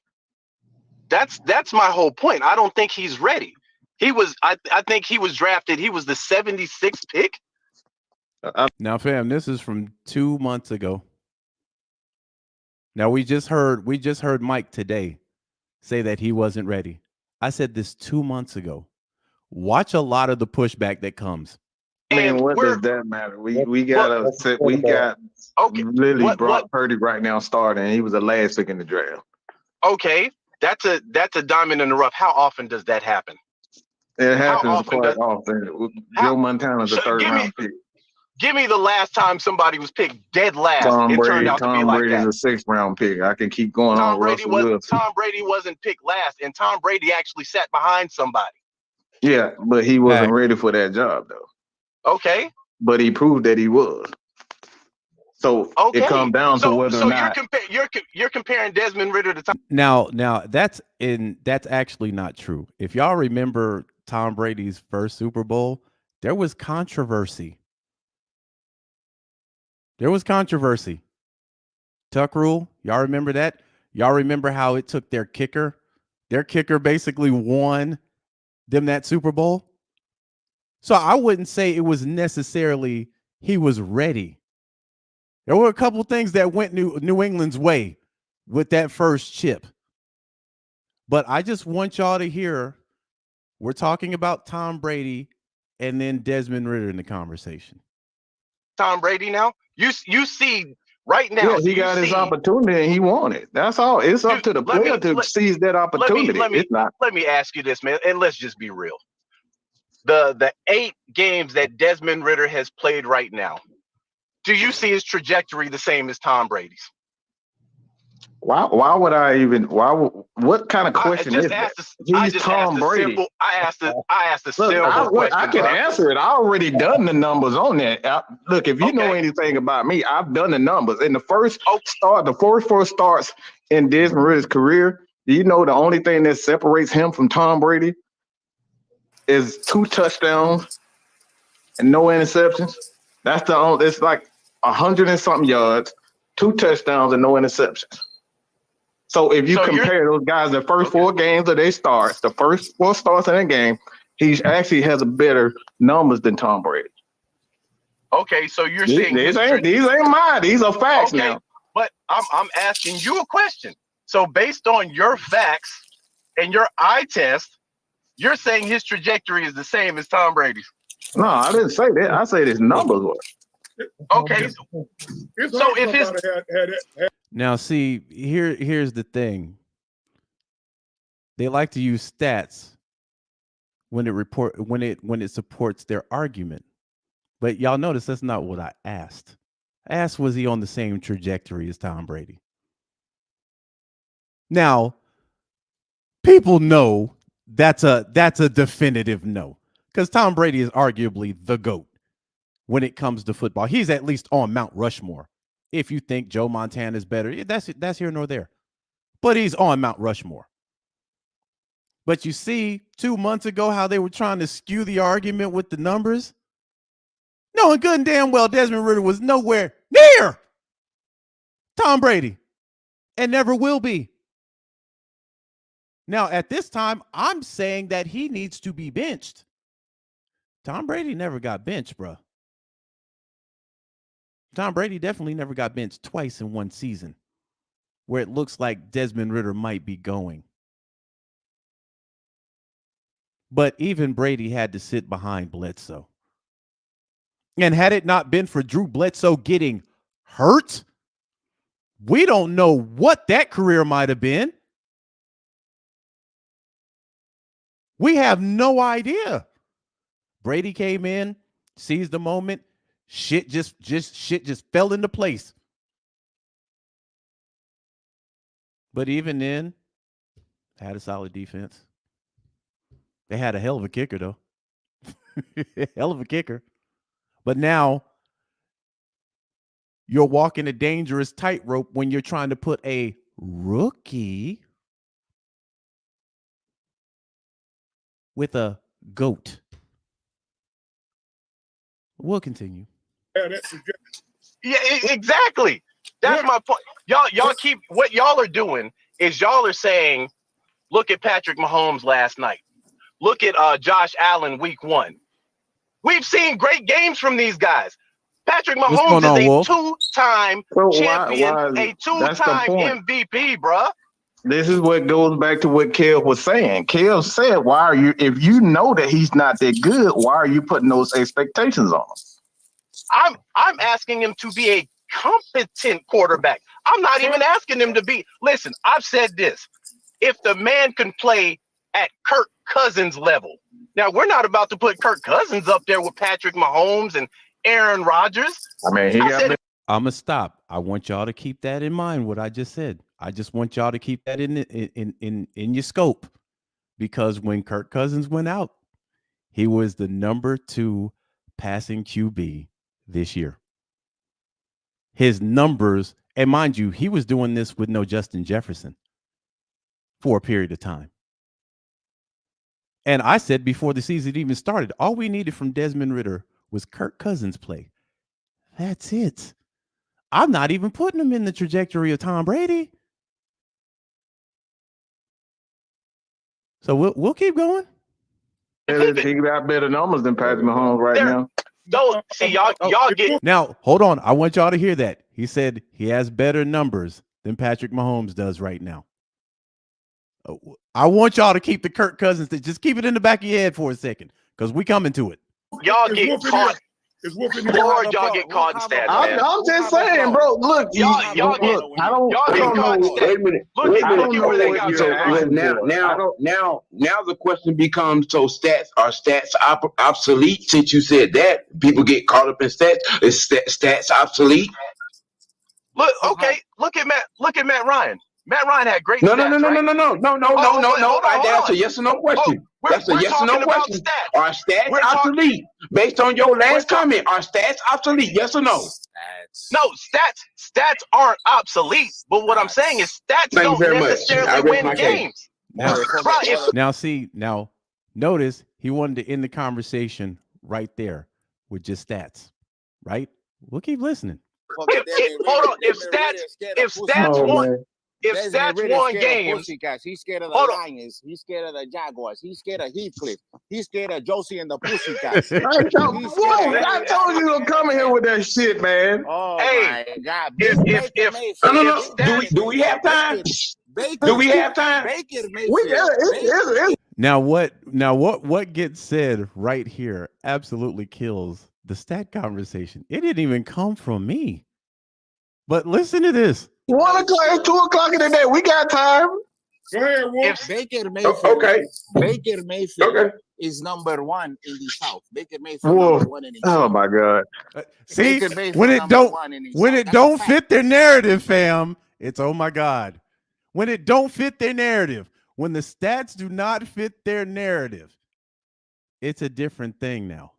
That's my whole point. I don't think he's ready. I think he was drafted. He was the 76th pick. Now, fam, this is from 2 months ago. Now we just heard Mike today say that he wasn't ready. I said this 2 months ago. Watch a lot of the pushback that comes. I mean, And what we're does that matter? We well, got we got okay. literally What Brock Purdy right now starting. And he was the last pick in the draft. okay. That's a diamond in the rough. How often does that happen? It How happens often quite does often. how Joe Montana's a third give me round pick. give me the last time somebody was picked dead last and turned out to be Tom like Brady's that. a 6th round pick. I can keep going on. Russell Wilson. Tom Brady wasn't picked last, and Tom Brady actually sat behind somebody. Yeah, but he wasn't ready for that job though. Okay. But he proved that he was. So Okay. it comes down to whether or not you're comparing Desmond Ridder to Tom. Now that's actually not true. If y'all remember Tom Brady's first Super Bowl, there was controversy. Tuck rule, y'all remember that? Y'all remember how it took their kicker? Their kicker basically won them that Super Bowl. So I wouldn't say it was necessarily he was ready. There were a couple things that went New England's way with that first chip. But I just want y'all to hear we're talking about Tom Brady and then Desmond Ridder in the conversation. Tom Brady now? You see right now. Yeah, he got his opportunity and he won it. That's all. It's up to the player to seize that opportunity. Let me ask you this, man, and let's just be real. The 8 games that Desmond Ridder has played right now, do you see his trajectory the same as Tom Brady's? Why would I even? What kind of question is that? He's Tom Brady. I asked a simple question. I can answer it. I already done the numbers on that. Look, if you know anything about me, I've done the numbers. In the first four starts in Desmond Ridder's career, do you know the only thing that separates him from Tom Brady is 2 touchdowns and no interceptions? That's the only. It's like 100 and something yards, 2 touchdowns and no interceptions. So if you compare those guys, the first 4 games of their starts, the first 4 starts in a game, he actually has a better numbers than Tom Brady. Okay, so you're saying these ain't mine. These are facts now. But I'm asking you a question. So based on your facts and your eye test, you're saying his trajectory is the same as Tom Brady's. No, I didn't say that. I said his numbers were. Okay. So if his now see here's the thing. They like to use stats when it supports their argument. But y'all notice that's not what I asked. I asked, was he on the same trajectory as Tom Brady? Now, people know that's a definitive no. Because Tom Brady is arguably the GOAT when it comes to football. He's at least on Mount Rushmore. If you think Joe Montana is better, that's here nor there. But he's on Mount Rushmore. But you see 2 months ago how they were trying to skew the argument with the numbers? Knowing good and damn well Desmond Ridder was nowhere near Tom Brady and never will be. Now, at this time, I'm saying that he needs to be benched. Tom Brady never got benched, bro. Tom Brady definitely never got benched twice in one season where it looks like Desmond Ridder might be going. But even Brady had to sit behind Bledsoe. And had it not been for Drew Bledsoe getting hurt, we don't know what that career might have been. We have no idea. Brady came in, seized the moment, shit just fell into place. But even then, had a solid defense. They had a hell of a kicker, though. Hell of a kicker. But now you're walking a dangerous tightrope when you're trying to put a rookie with a GOAT. We'll continue. Yeah, that's suggestion. Yeah, exactly. That's my point. Y'all keep what y'all are doing is y'all are saying, look at Patrick Mahomes last night. Look at Josh Allen week 1. We've seen great games from these guys. Patrick What's Mahomes going on, is a Wolf? two-time So champion, why a that's the two-time point. MVP, bruh. This is what goes back to what Kev was saying. Kev said, why are you, if you know that he's not that good, why are you putting those expectations on him? I'm asking him to be a competent quarterback. I'm not even asking him to be. Listen, I've said this. If the man can play at Kirk Cousins level, now we're not about to put Kirk Cousins up there with Patrick Mahomes and Aaron Rodgers. I mean, I'm gonna stop. I want y'all to keep that in mind. What I just said. I just want y'all to keep that in your scope, because when Kirk Cousins went out, he was the number 2 passing QB this year. His numbers, and mind you, he was doing this with no Justin Jefferson for a period of time. And I said before the season even started, all we needed from Desmond Ridder was Kirk Cousins play. That's it. I'm not even putting him in the trajectory of Tom Brady. So we'll keep going. He got better numbers than Patrick Mahomes right now. Don't see y'all get now. Hold on, I want y'all to hear that. He said he has better numbers than Patrick Mahomes does right now. I want y'all to keep the Kirk Cousins. Just keep it in the back of your head for a second, because we coming to it. Y'all get caught. Lord, y'all get caught in stats, man. I'm just saying, bro. Look, y'all get caught in stats. Wait a minute. Look at where they got So now the question becomes: so stats obsolete? Since you said that, people get caught up in stats. Is stats obsolete? Look, okay. Look at Matt Ryan. Matt Ryan had great No. That's a yes or no question. That's a yes or no question. Are stats obsolete? Based on your last comment, are stats obsolete? Yes or no? No, stats aren't obsolete. But what I'm saying is stats don't necessarily win games. Now, notice he wanted to end the conversation right there with just stats, right? We'll keep listening. Hold on. If stats won games, he's scared of the Lions. He's scared of the Jaguars. He's scared of Heathcliff. He's scared of Josie and the Pussycats. I told you to come in here with that shit, man. Oh hey, my God! Do we have time? Do we have time? Now what gets said right here absolutely kills the stat conversation. It didn't even come from me. But listen to this. 1 o'clock, it's 2 o'clock in the day. We got time. Go ahead, Wolf. Baker Mayfield. Okay. Baker Mayfield is number 1 in the South. Baker Mayfield number 1 in the South. Oh my God. See, when it don't fit their narrative, fam, it's oh my God. When it don't fit their narrative, when the stats do not fit their narrative, it's a different thing now.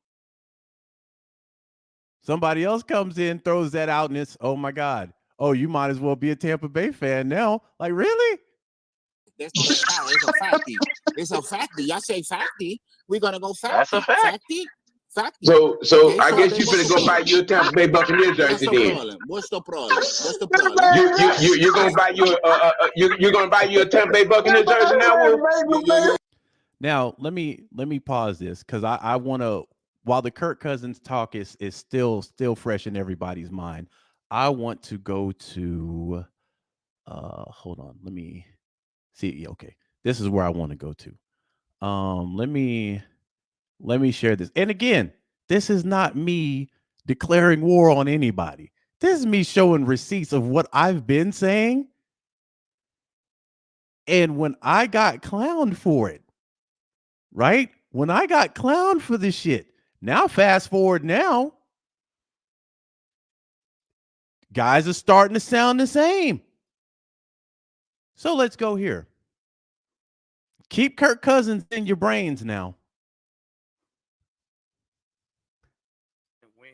Somebody else comes in, throws that out, and it's oh my God. Oh, you might as well be a Tampa Bay fan now. Like, really? That's not a stat. It's a facty. It's a facty. Y'all say facty. We're gonna go facty. That's a fact. Facty. So I guess you better go buy your Tampa Bay Buccaneers jersey then. What's the problem? You're gonna buy you're gonna buy your Tampa Bay Buccaneers jersey now, Wolf? Now let me pause this, because I want to. While the Kirk Cousins talk is still fresh in everybody's mind, I want to go to. Hold on. Let me see. Okay, this is where I want to go to. Let me share this. And again, this is not me declaring war on anybody. This is me showing receipts of what I've been saying. And when I got clowned for it, right? When I got clowned for this shit, now fast forward now, guys are starting to sound the same. So let's go here. Keep Kirk Cousins in your brains now. Win.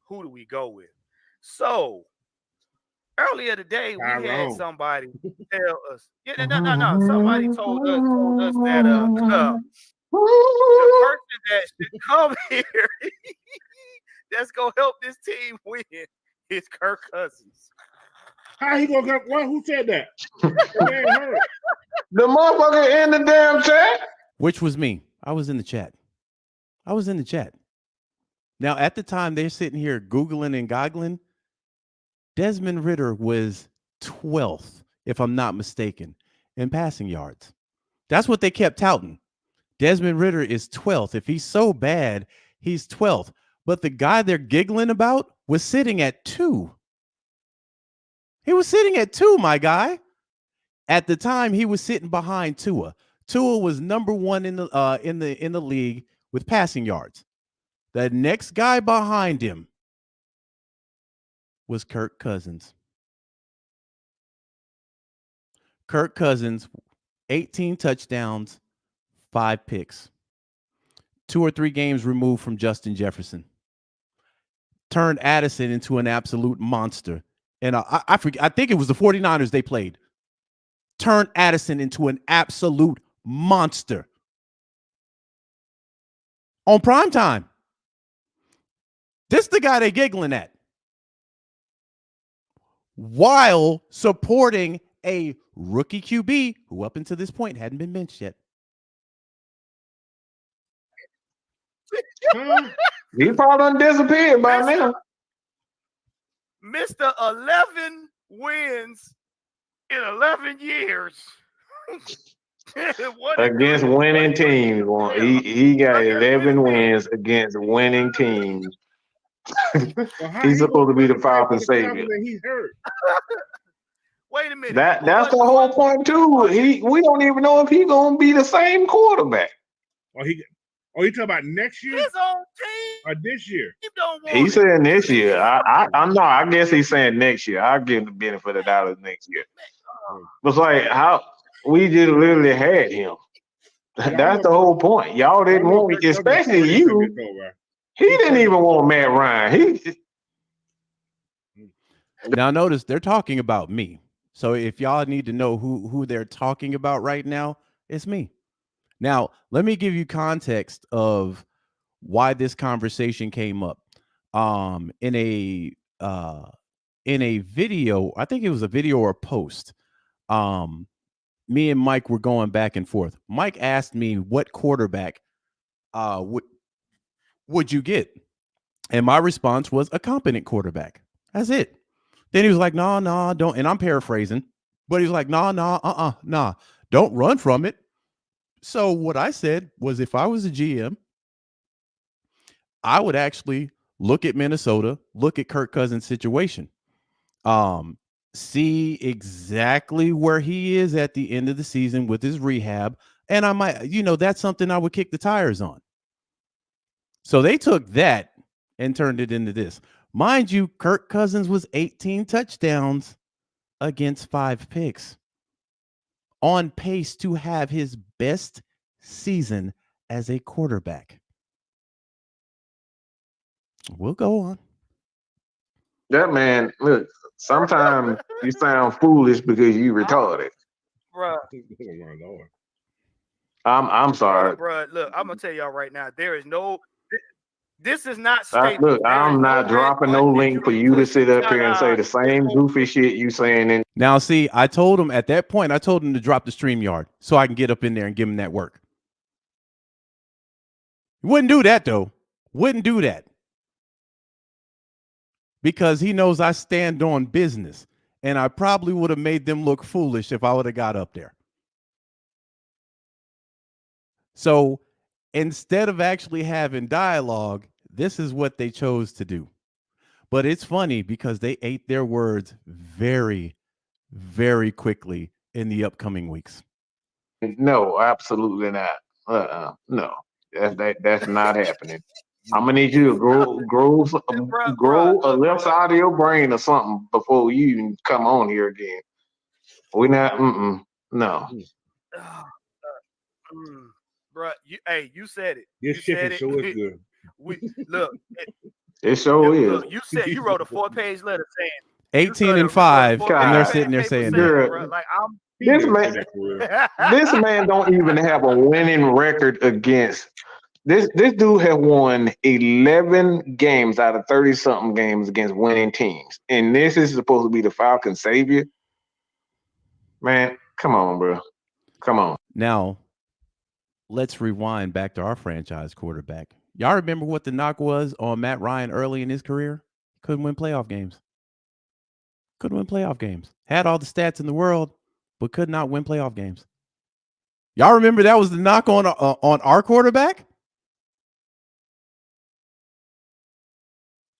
Who do we go with? So earlier today, we had somebody tell us. Yeah, no. Somebody told us that the person that should come here that's gonna help this team win is Kirk Cousins. How he gonna come? Who said that? The motherfucker in the damn chat. Which was me. I was in the chat. Now, at the time, they're sitting here Googling and goggling. Desmond Ridder was 12th, if I'm not mistaken, in passing yards. That's what they kept touting. Desmond Ridder is 12th. If he's so bad, he's 12th. But the guy they're giggling about was sitting at 2. He was sitting at 2, my guy. At the time, he was sitting behind Tua. Tua was number 1 in the league with passing yards. The next guy behind him was Kirk Cousins. Kirk Cousins, 18 touchdowns, 5 picks. 2 or 3 games removed from Justin Jefferson. Turned Addison into an absolute monster. And I forget, I think it was the 49ers they played. Turned Addison into an absolute monster. On prime time. This is the guy they're giggling at. While supporting a rookie QB who up until this point hadn't been benched yet. He probably done disappeared by now. Mr. 11 wins in 11 years. Against winning teams. He got 11 wins against winning teams. He's supposed to be the Falcon savior. He's hurt. Wait a minute. That's the whole point too. We don't even know if he's gonna be the same quarterback. You talking about next year? His own team or this year? He's saying this year. I know. I guess he's saying next year. I'll give him the benefit of the doubt next year. It's like how we just literally had him. That's the whole point. Y'all didn't want, especially you. He didn't even want Matt Ryan. Now notice they're talking about me. So if y'all need to know who they're talking about right now, it's me. Now, let me give you context of why this conversation came up. In a video, I think it was a video or a post. Me and Mike were going back and forth. Mike asked me what quarterback would you get? And my response was a competent quarterback. That's it. Then he was like, no, don't. And I'm paraphrasing, but he was like, nah, don't run from it. So what I said was if I was a GM, I would actually look at Minnesota, look at Kirk Cousins' situation, see exactly where he is at the end of the season with his rehab. And I might, that's something I would kick the tires on. So they took that and turned it into this. Mind you, Kirk Cousins was 18 touchdowns against 5 picks. On pace to have his best season as a quarterback. We'll go on. That man, look, sometimes you sound foolish because you retarded. Bruh. I'm sorry. Bruh, look, I'm going to tell y'all right now, there is no... This is not look, I'm not dropping no link for you to sit up here and say the same goofy shit you saying. Now, see, I told him at that point, to drop the StreamYard so I can get up in there and give him that work. Wouldn't do that, though. Wouldn't do that. Because he knows I stand on business. And I probably would have made them look foolish if I would have got up there. So instead of actually having dialogue, this is what they chose to do. But it's funny because they ate their words very, very quickly in the upcoming weeks. No, absolutely not. No, that's not happening. I'm gonna need you to grow a left side of your brain or something before you even come on here again. We're not. No. Bruh, you said it. This You shit said is it. so is good. We look. It sure is. Look, you said you wrote a 4-page letter saying 18 and you wrote a 5, and they're God, sitting there paper saying saying, that. bro. Like I'm. He this didn't say man, that for real. this man don't even have a winning record against. This dude has won 11 games out of 30 something games against winning teams, and this is supposed to be the Falcon savior. Man, come on, bro. Come on. Now, let's rewind back to our franchise quarterback. Y'all remember what the knock was on Matt Ryan early in his career? Couldn't win playoff games. Couldn't win playoff games. Had all the stats in the world, but could not win playoff games. Y'all remember that was the knock on our quarterback?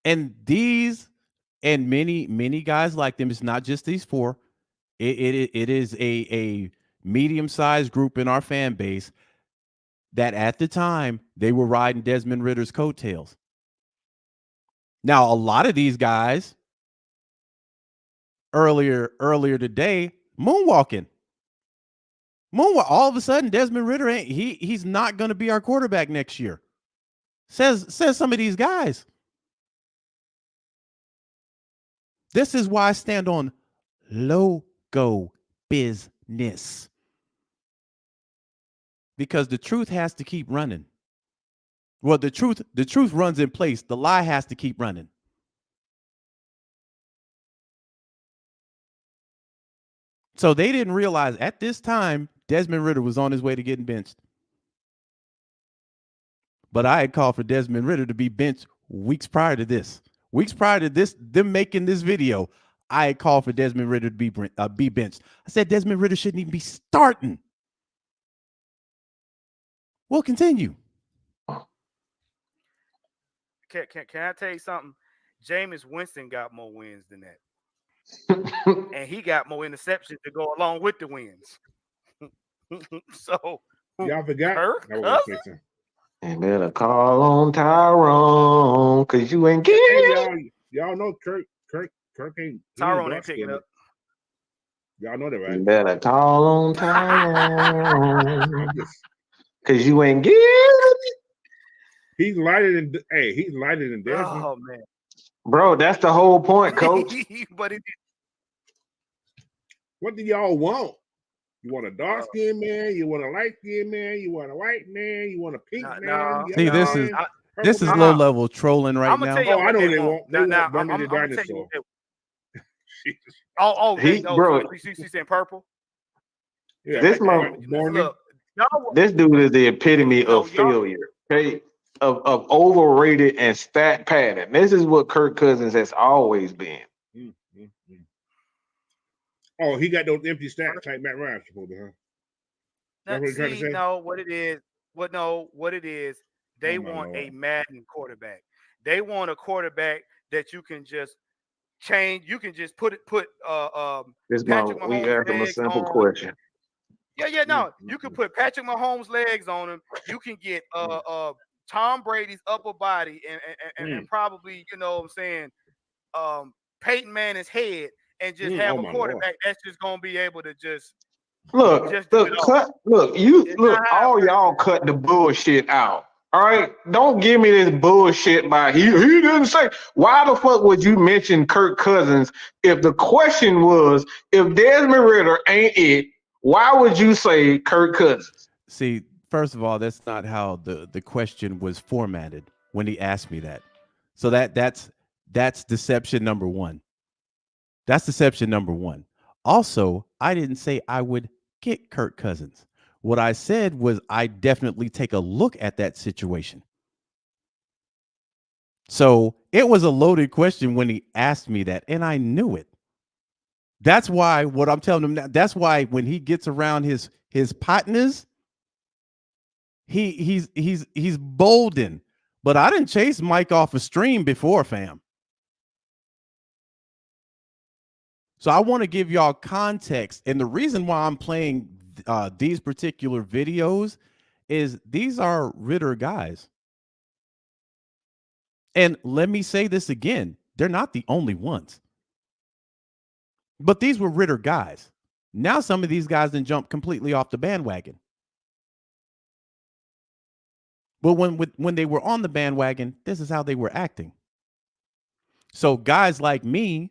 And these and many guys like them, it's not just these four. It is a medium-sized group in our fan base that at the time they were riding Desmond Ritter's coattails. Now, a lot of these guys earlier today moonwalking. All of a sudden, Desmond Ritter he's not going to be our quarterback next year. Says some of these guys. This is why I stand on logo business. Because the truth has to keep running. Well, the truth runs in place. The lie has to keep running. So they didn't realize at this time Desmond Ritter was on his way to getting benched. But I had called for Desmond Ritter to be benched weeks prior to this. Weeks prior to this, them making this video, I had called for Desmond Ritter to be benched. I said Desmond Ritter shouldn't even be starting. We'll continue. Can I tell you something? Jameis Winston got more wins than that. And he got more interceptions to go along with the wins. So y'all forgot? Kirk I was gonna say Cousins? something. And better call on Tyrone, cause you ain't getting Hey, y'all know Kirk ain't Tyrone ain't picking up. Y'all know that, right? You better call on Tyrone, cause you ain't getting it. He's lighter than Desmond. Oh man, bro, that's the whole point, coach. But what do y'all want? You want a dark skinned man? You want a light skinned man? You want a white man? You want a pink man? See, this is low level trolling right now. I'm gonna tell you I know what they want. They want I'm Bernie the gonna tell you dinosaur. Bro, she's saying purple. Yeah, this dude is the epitome of failure. Okay, of overrated and stat pattern. This is what Kirk Cousins has always been. Oh, he got those empty stats type Matt Ryan supposed to, huh? That's what you're trying to say? No, what it is, they want a Madden quarterback. They want a quarterback that you can just change. You can just put Patrick Mahomes we asked him a simple on. question. No. You can put Patrick Mahomes' legs on him. You can get Tom Brady's upper body and probably, you know what I'm saying, Peyton Manning's head, and just have a quarterback that's just gonna be able to just look. All y'all cut the bullshit out. All right, don't give me this bullshit by he didn't say. Why the fuck would you mention Kirk Cousins if the question was if Desmond Ritter ain't it? Why would you say Kirk Cousins? See, first of all, that's not how the question was formatted when he asked me that. So that's deception number one. That's deception number one. Also, I didn't say I would get Kirk Cousins. What I said was I definitely take a look at that situation. So it was a loaded question when he asked me that, and I knew it. That's why what I'm telling him now, that's why when he gets around his partners, he's bolden. But I didn't chase Mike off a stream before, fam. So I want to give y'all context. And the reason why I'm playing these particular videos is these are Ritter guys. And let me say this again. They're not the only ones. But these were Ritter guys. Now some of these guys done jumped completely off the bandwagon. But when they were on the bandwagon, this is how they were acting. So guys like me,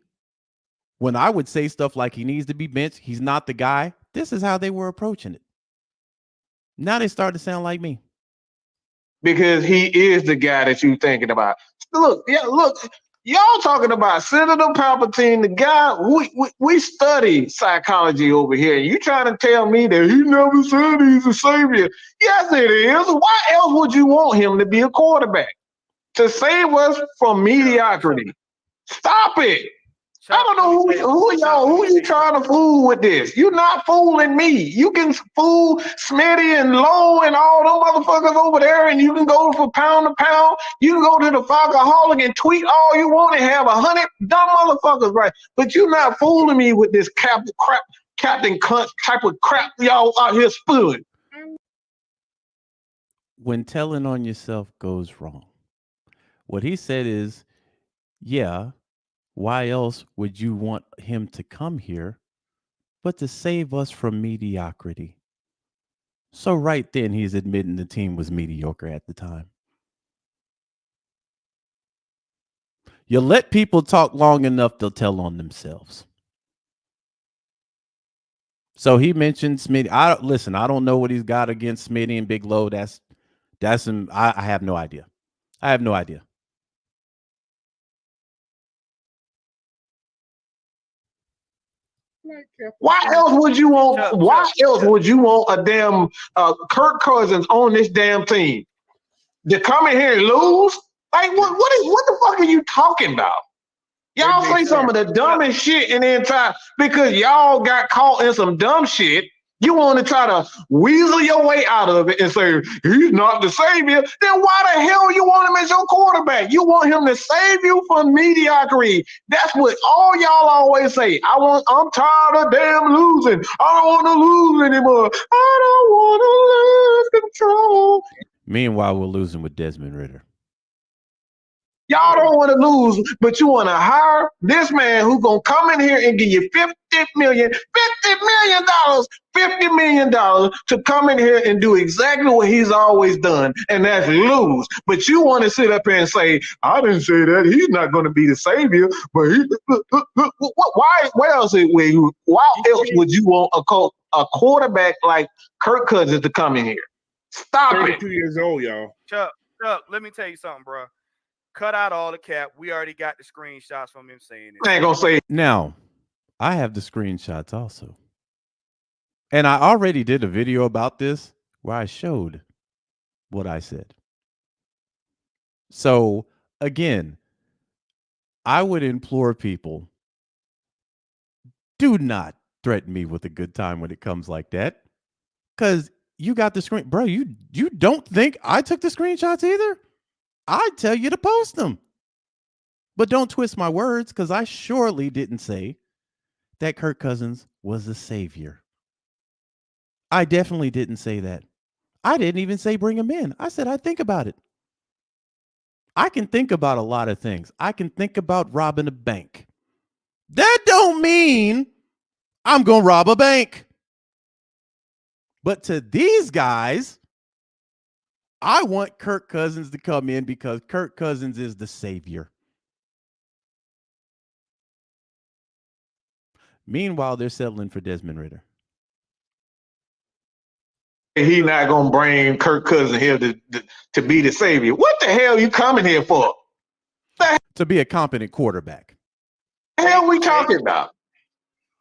when I would say stuff like he needs to be benched, he's not the guy, this is how they were approaching it. Now they start to sound like me. Because he is the guy that you thinking about. Look, y'all talking about Senator Palpatine, the guy. We study psychology over here. You trying to tell me that he never said he's a savior? Yes, it is. Why else would you want him to be a quarterback? To save us from mediocrity. Stop it. I don't know who you trying to fool with this. You're not fooling me. You can fool Smitty and Lowe and all them motherfuckers over there, and you can go for pound to pound. You can go to the Falcoholic and tweet all you want and have 100 dumb motherfuckers, right? But you're not fooling me with this Captain Cunt type of crap y'all out here spewing. When telling on yourself goes wrong, what he said is, yeah, why else would you want him to come here but to save us from mediocrity? So right then, he's admitting the team was mediocre at the time. You let people talk long enough, they'll tell on themselves. So he mentioned Smitty. I don't know what he's got against Smitty and Big Low. That's him. I have no idea. I have no idea. Why else would you want? Why else would you want a damn Kirk Cousins on this damn team to come in here and lose? Like what the fuck are you talking about? Y'all say some of the dumbest shit in the entire because y'all got caught in some dumb shit. You want to try to weasel your way out of it and say he's not the savior. Then why the hell you want him as your quarterback? You want him to save you from mediocrity. That's what all y'all always say. I'm tired of damn losing. I don't want to lose anymore. I don't want to lose control. Meanwhile, we're losing with Desmond Ridder. Y'all don't want to lose, but you want to hire this man who's going to come in here and give you $50 million to come in here and do exactly what he's always done, and that's lose. But you want to sit up here and say, I didn't say that. He's not going to be the savior, but why else would you want a quarterback like Kirk Cousins to come in here? Stop it. 32 years old, y'all. Chuck, let me tell you something, bro. Cut out all the cap. We already got the screenshots from him saying it. I ain't gonna say. Now, I have the screenshots also. And I already did a video about this where I showed what I said. So, again, I would implore people, do not threaten me with a good time when it comes like that. Because you got the screen. Bro, you don't think I took the screenshots either? I'd tell you to post them. But don't twist my words, because I surely didn't say that Kirk Cousins was the savior. I definitely didn't say that. I didn't even say bring him in. I said I'd think about it. I can think about a lot of things. I can think about robbing a bank. That don't mean I'm going to rob a bank. But to these guys, I want Kirk Cousins to come in because Kirk Cousins is the savior. Meanwhile, they're settling for Desmond Ridder. He's not gonna bring Kirk Cousins here to be the savior. What the hell are you coming here for? To be a competent quarterback. What the hell are we talking about?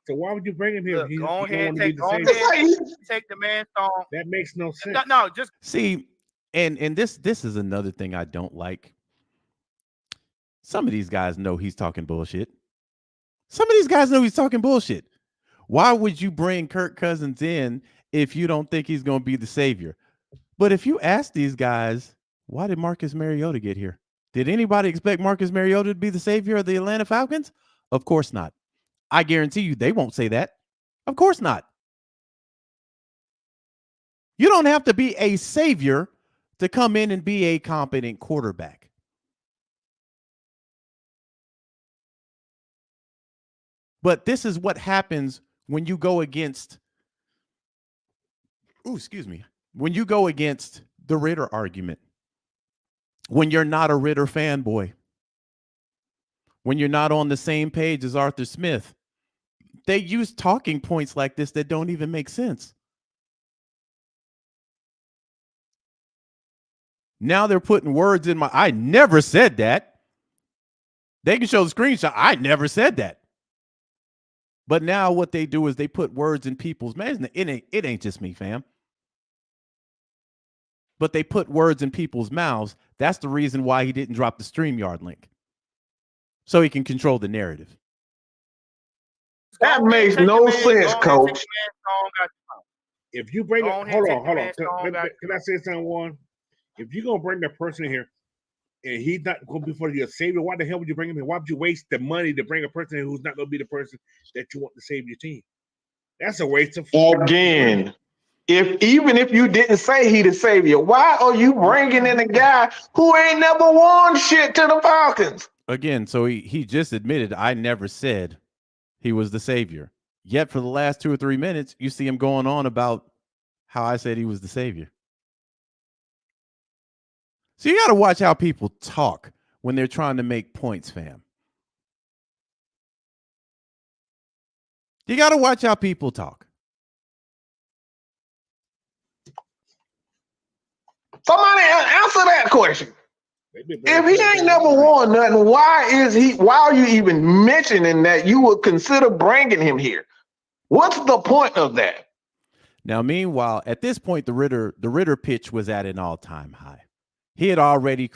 So why would you bring him here? Look, go ahead, take the man's song. That makes no sense. No, just see, and this is another thing I don't like. Some of these guys know he's talking bullshit. Why would you bring Kirk Cousins in if you don't think he's going to be the savior? But if you ask these guys, why did Marcus Mariota get here? Did anybody expect Marcus Mariota to be the savior of the Atlanta Falcons? Of course not. I guarantee you they won't say that. Of course not. You don't have to be a savior to come in and be a competent quarterback. But this is what happens when you go against, when you go against the Ridder argument. when you're not a Ritter fanboy, when you're not on the same page as Arthur Smith. They use talking points like this that don't even make sense. Now they're putting words in I never said that. They can show the screenshot. I never said that. But now what they do is they put words in people's mouths. It ain't just me, fam. But they put words in people's mouths. That's the reason why he didn't drop the StreamYard link. So he can control the narrative. That makes no sense, coach. If you bring hold on. Can I say something, Warren? If you're gonna bring that person in here and he's not gonna be for your savior, why the hell would you bring him in? Why would you waste the money to bring a person in who's not gonna be the person that you want to save your team? That's a waste of again. Even if you didn't say he the savior, why are you bringing in a guy who ain't never won shit to the Falcons? Again, so he just admitted I never said he was the savior. Yet for the last 2 or 3 minutes, you see him going on about how I said he was the savior. So you got to watch how people talk when they're trying to make points, fam. You got to watch how people talk. Somebody answer that question. If he ain't never won nothing, why are you even mentioning that you would consider bringing him here? What's the point of that? Now, meanwhile, at this point, the Ritter pitch was at an all-time high. He had already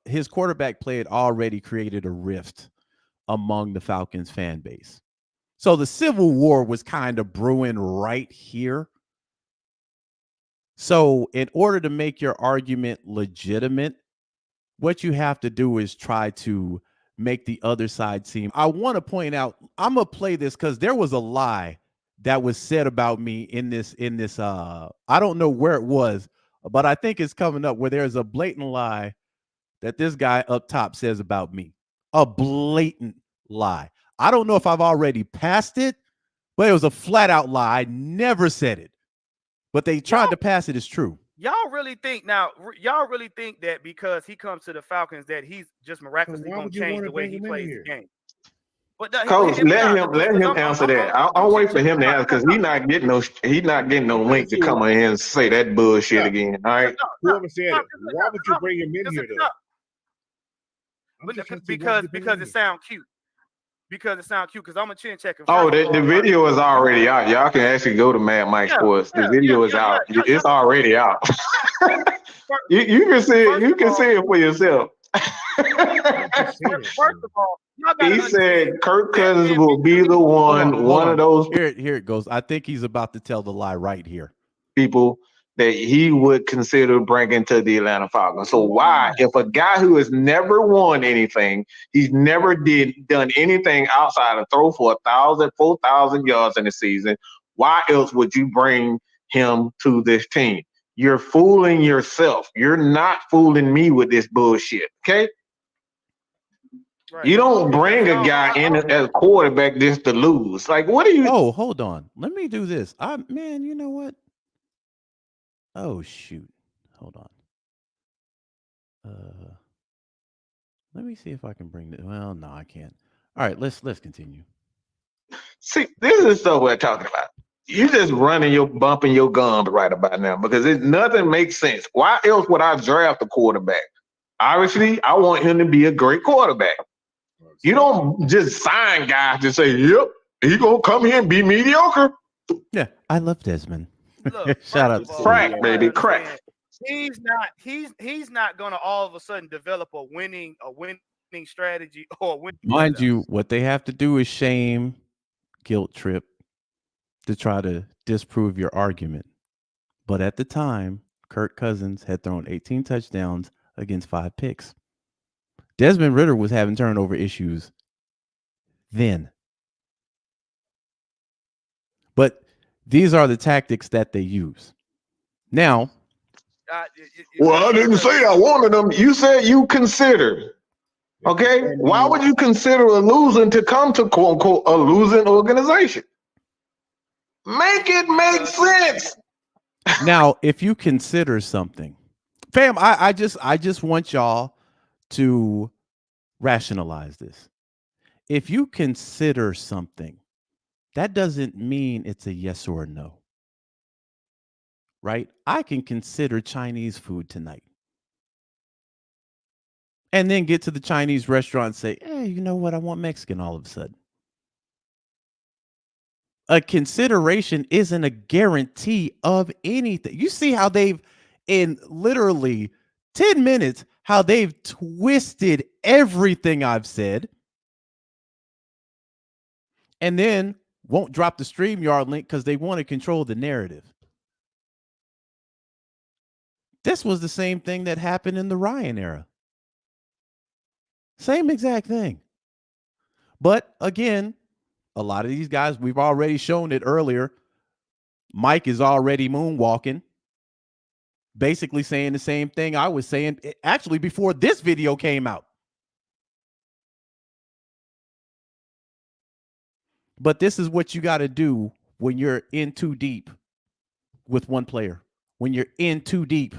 his quarterback play had already created a rift among the Falcons fan base. So the Civil War was kind of brewing right here. So in order to make your argument legitimate, what you have to do is try to make the other side seem. I want to point out, I'm going to play this because there was a lie that was said about me in this I don't know where it was, but I think it's coming up where there's a blatant lie that this guy up top says about me. A blatant lie. I don't know if I've already passed it, but it was a flat out lie. I never said it, but they tried to pass it as true. Y'all really think that because he comes to the Falcons that he's just miraculously going to change the way he plays the game? But Coach, let him answer that. I'll wait for him to answer because he's not getting no link to come in here and say that bullshit again. All right. Whoever said it, why would you bring him in here though? Because it sounds cute. Because I'm a chin checker. Oh, the video is already out. Y'all can actually go to Mad Mike Sports. The video is out. It's already out. You can see it. You can see it for yourself. First of all, he said Kirk Cousins will be the one of those. Here it goes. I think he's about to tell the lie right here. People that he would consider bringing to the Atlanta Falcons. So why, if a guy who has never won anything, he's never done anything outside of throw for 4,000 yards in the season, why else would you bring him to this team? You're fooling yourself. You're not fooling me with this bullshit. Okay. Right. You don't bring a guy in as a quarterback just to lose. Like, what are you? Oh, hold on. Let me do this. Man, you know what? Oh shoot. Hold on. Let me see if I can bring it. Well, no, I can't. All right, let's continue. See, this is stuff we're talking about. You just bumping your gums right about now because nothing makes sense. Why else would I draft a quarterback? Obviously, I want him to be a great quarterback. You don't just sign guys to say, "Yep, he gonna come here and be mediocre." Yeah, I love Desmond. Look, Shout out, crack, baby, crack. He's not gonna all of a sudden develop a winning strategy or winning. Mind you, what they have to do is shame, guilt trip to try to disprove your argument. But at the time, Kirk Cousins had thrown 18 touchdowns against 5 picks. Desmond Ridder was having turnover issues then. But these are the tactics that they use. Now, well, I didn't say I wanted them. You said you considered. Okay? Why would you consider a losing to come to quote unquote a losing organization? Make it make sense. Now, if you consider something, Fam, I just want y'all to rationalize this. If you consider something, that doesn't mean it's a yes or a no. Right? I can consider Chinese food tonight. And then get to the Chinese restaurant and say, hey, you know what? I want Mexican all of a sudden. A consideration isn't a guarantee of anything. You see how they've, in literally 10 minutes, how they've twisted everything I've said, and then won't drop the StreamYard link because they want to control the narrative. This was the same thing that happened in the Ryan era. Same exact thing. But again, a lot of these guys, we've already shown it earlier. Mike is already moonwalking, basically saying the same thing I was saying actually before this video came out. But this is what you got to do when you're in too deep with one player. When you're in too deep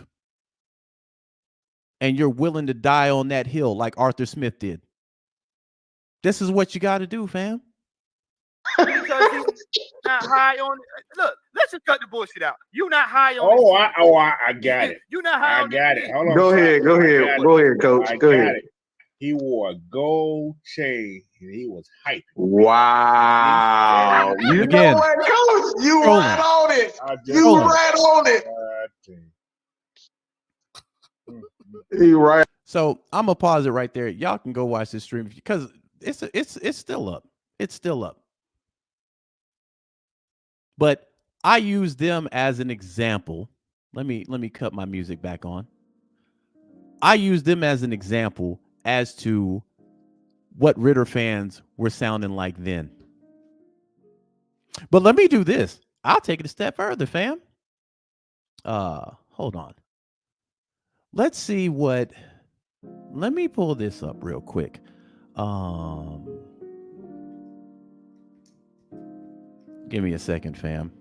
and you're willing to die on that hill like Arthur Smith did. This is what you got to do, fam. Because he's not high on it. Look, let's just cut the bullshit out. You're not high on I got it. You're not high I on got it. it. Hold on. Go ahead, coach. Go ahead. He wore a gold chain and he was hyped. Wow. You know what, coach? You right on it. You right on it. He right. So I'm gonna pause it right there. Y'all can go watch this stream because it's still up. It's still up. But I use them as an example. Let me cut my music back on. I use them as an example as to what Ritter fans were sounding like then. But let me do this. I'll take it a step further, fam. Hold on. Let's see what. Let me pull this up real quick. Give me a second, fam.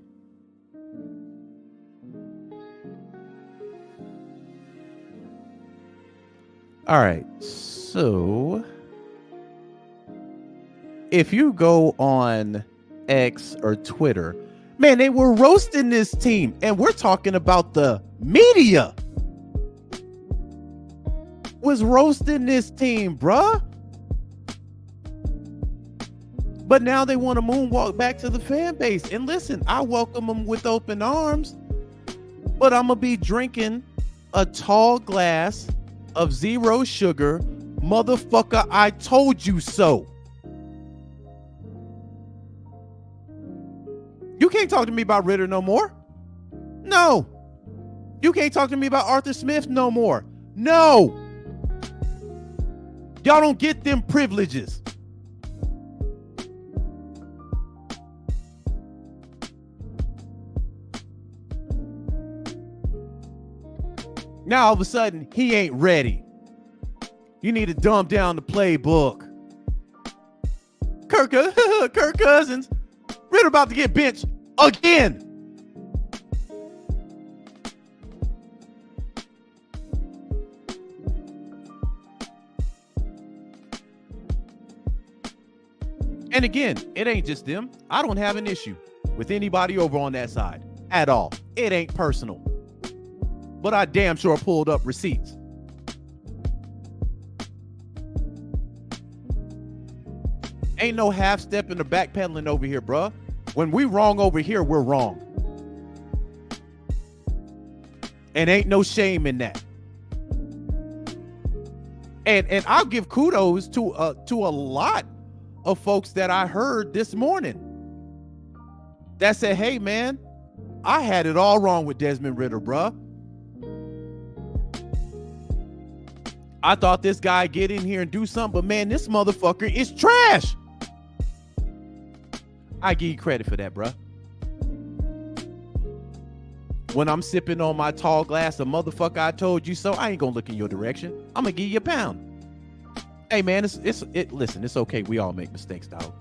All right. So if you go on X or Twitter, man, they were roasting this team, and we're talking about the media was roasting this team, bruh. But now they want to moonwalk back to the fan base. And listen, I welcome them with open arms, but I'm going to be drinking a tall glass of zero sugar. Motherfucker, I told you so. You can't talk to me about Ritter no more. No. You can't talk to me about Arthur Smith no more. No. Y'all don't get them privileges. Now all of a sudden he ain't ready. You need to dumb down the playbook. Kirk Cousins, Ritter about to get benched again. And again, it ain't just them. I don't have an issue with anybody over on that side at all. It ain't personal. But I damn sure pulled up receipts. Ain't no half stepping or backpedaling over here, bruh. When we wrong over here, we're wrong. And ain't no shame in that. And I'll give kudos to a lot of folks that I heard this morning that said, hey, man, I had it all wrong with Desmond Ritter, bruh. I thought this guy get in here and do something, but man, this motherfucker is trash. I give you credit for that, bruh. When I'm sipping on my tall glass of motherfucker, I told you so, I ain't gonna look in your direction. I'm gonna give you a pound. Hey man, listen, it's okay. We all make mistakes, dog.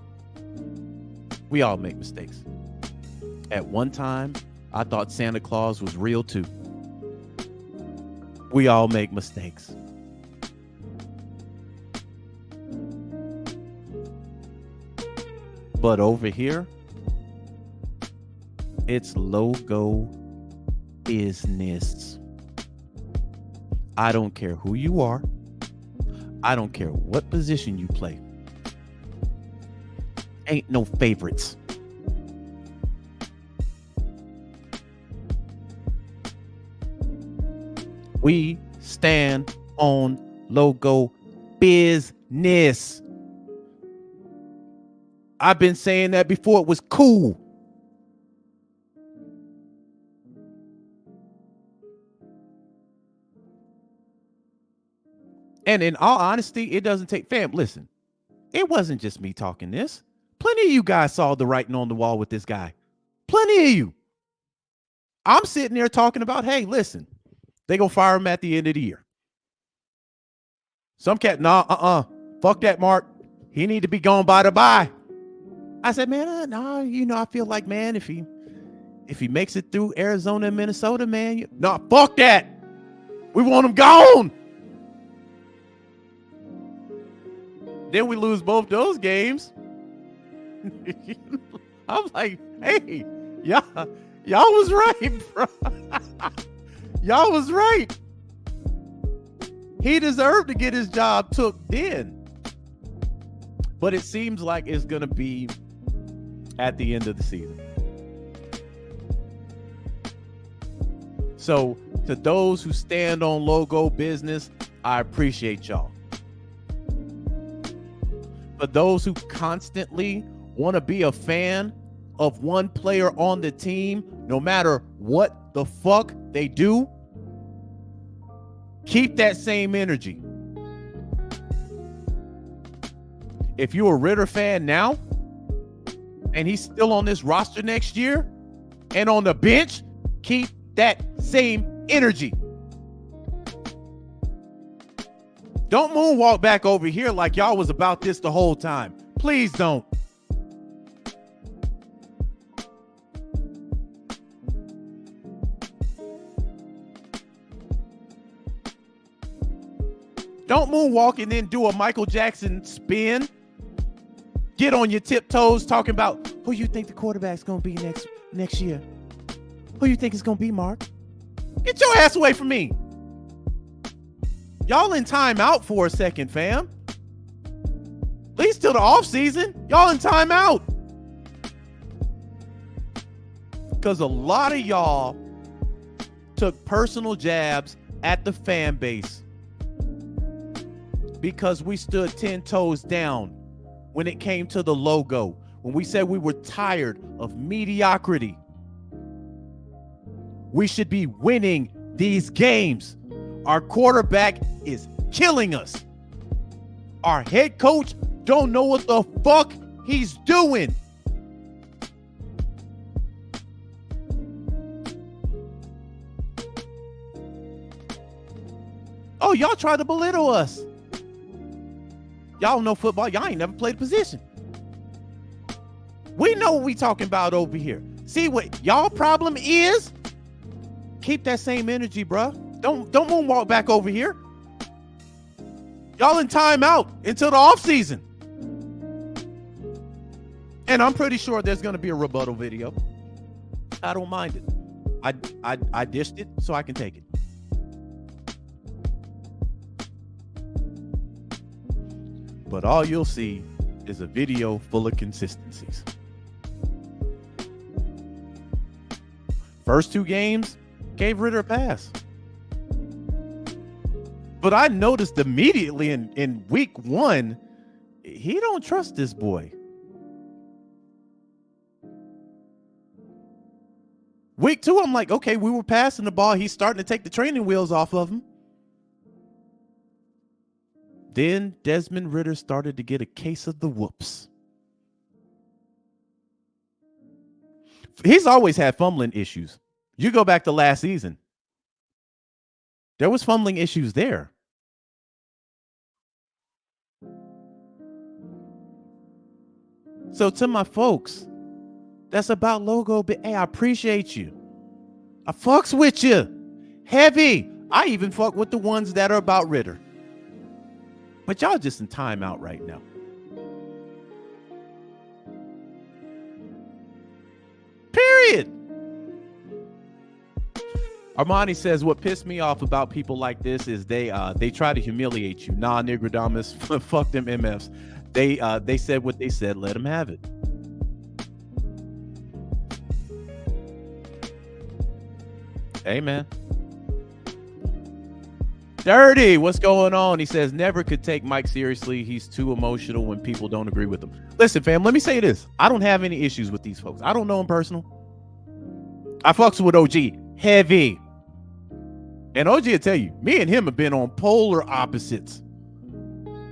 We all make mistakes. At one time, I thought Santa Claus was real too. We all make mistakes. But over here, it's logo business. I don't care who you are. I don't care what position you play. Ain't no favorites. We stand on logo business. I've been saying that before it was cool. And in all honesty, it doesn't take, fam, listen, it wasn't just me talking this. Plenty of you guys saw the writing on the wall with this guy. Plenty of you. I'm sitting there talking about, hey, listen, they gonna fire him at the end of the year. Some cat, nah, fuck that, Mark. He need to be gone by the bye. I said, man, nah, you know, I feel like, man, if he makes it through Arizona and Minnesota, man, fuck that. We want him gone. Then we lose both those games. I'm like, hey, y'all was right, bro. Y'all was right. He deserved to get his job took then. But it seems like it's going to be at the end of the season. So to those who stand on logo business, I appreciate y'all. But those who constantly want to be a fan of one player on the team, no matter what the fuck they do, keep that same energy. If you're a Ritter fan now, and he's still on this roster next year and on the bench, keep that same energy. Don't moonwalk back over here like y'all was about this the whole time. Please don't. Don't moonwalk and then do a Michael Jackson spin. Get on your tiptoes talking about who you think the quarterback's going to be next year. Who you think it's going to be, Mark? Get your ass away from me. Y'all in timeout for a second, fam. At least till the offseason. Y'all in timeout. Because a lot of y'all took personal jabs at the fan base because we stood 10 toes down when it came to the logo. When we said we were tired of mediocrity. We should be winning these games. Our quarterback is killing us. Our head coach don't know what the fuck he's doing. Oh, y'all tried to belittle us. Y'all don't know football. Y'all ain't never played a position. We know what we talking about over here. See what y'all problem is? Keep that same energy, bruh. Don't moonwalk back over here. Y'all in timeout until the offseason. And I'm pretty sure there's going to be a rebuttal video. I don't mind it. I dished it so I can take it. But all you'll see is a video full of consistencies. First two games gave Ritter a pass. But I noticed immediately in week 1, he don't trust this boy. Week 2, I'm like, okay, we were passing the ball. He's starting to take the training wheels off of him. Then Desmond Ritter started to get a case of the whoops. He's always had fumbling issues. You go back to last season. There was fumbling issues there. So to my folks, that's about logo. Hey, I appreciate you. I fucks with you. Heavy. I even fuck with the ones that are about Ritter. But y'all just in timeout right now. Period. Armani says, what pissed me off about people like this is they try to humiliate you. Nah, Nigrodamus, fuck them MFs. They said what they said. Let them have it. Amen. Dirty, what's going on? He says, never could take Mike seriously. He's too emotional when people don't agree with him. Listen, fam, let me say this. I don't have any issues with these folks. I don't know him personal. I fucks with OG heavy. And OG will tell you, me and him have been on polar opposites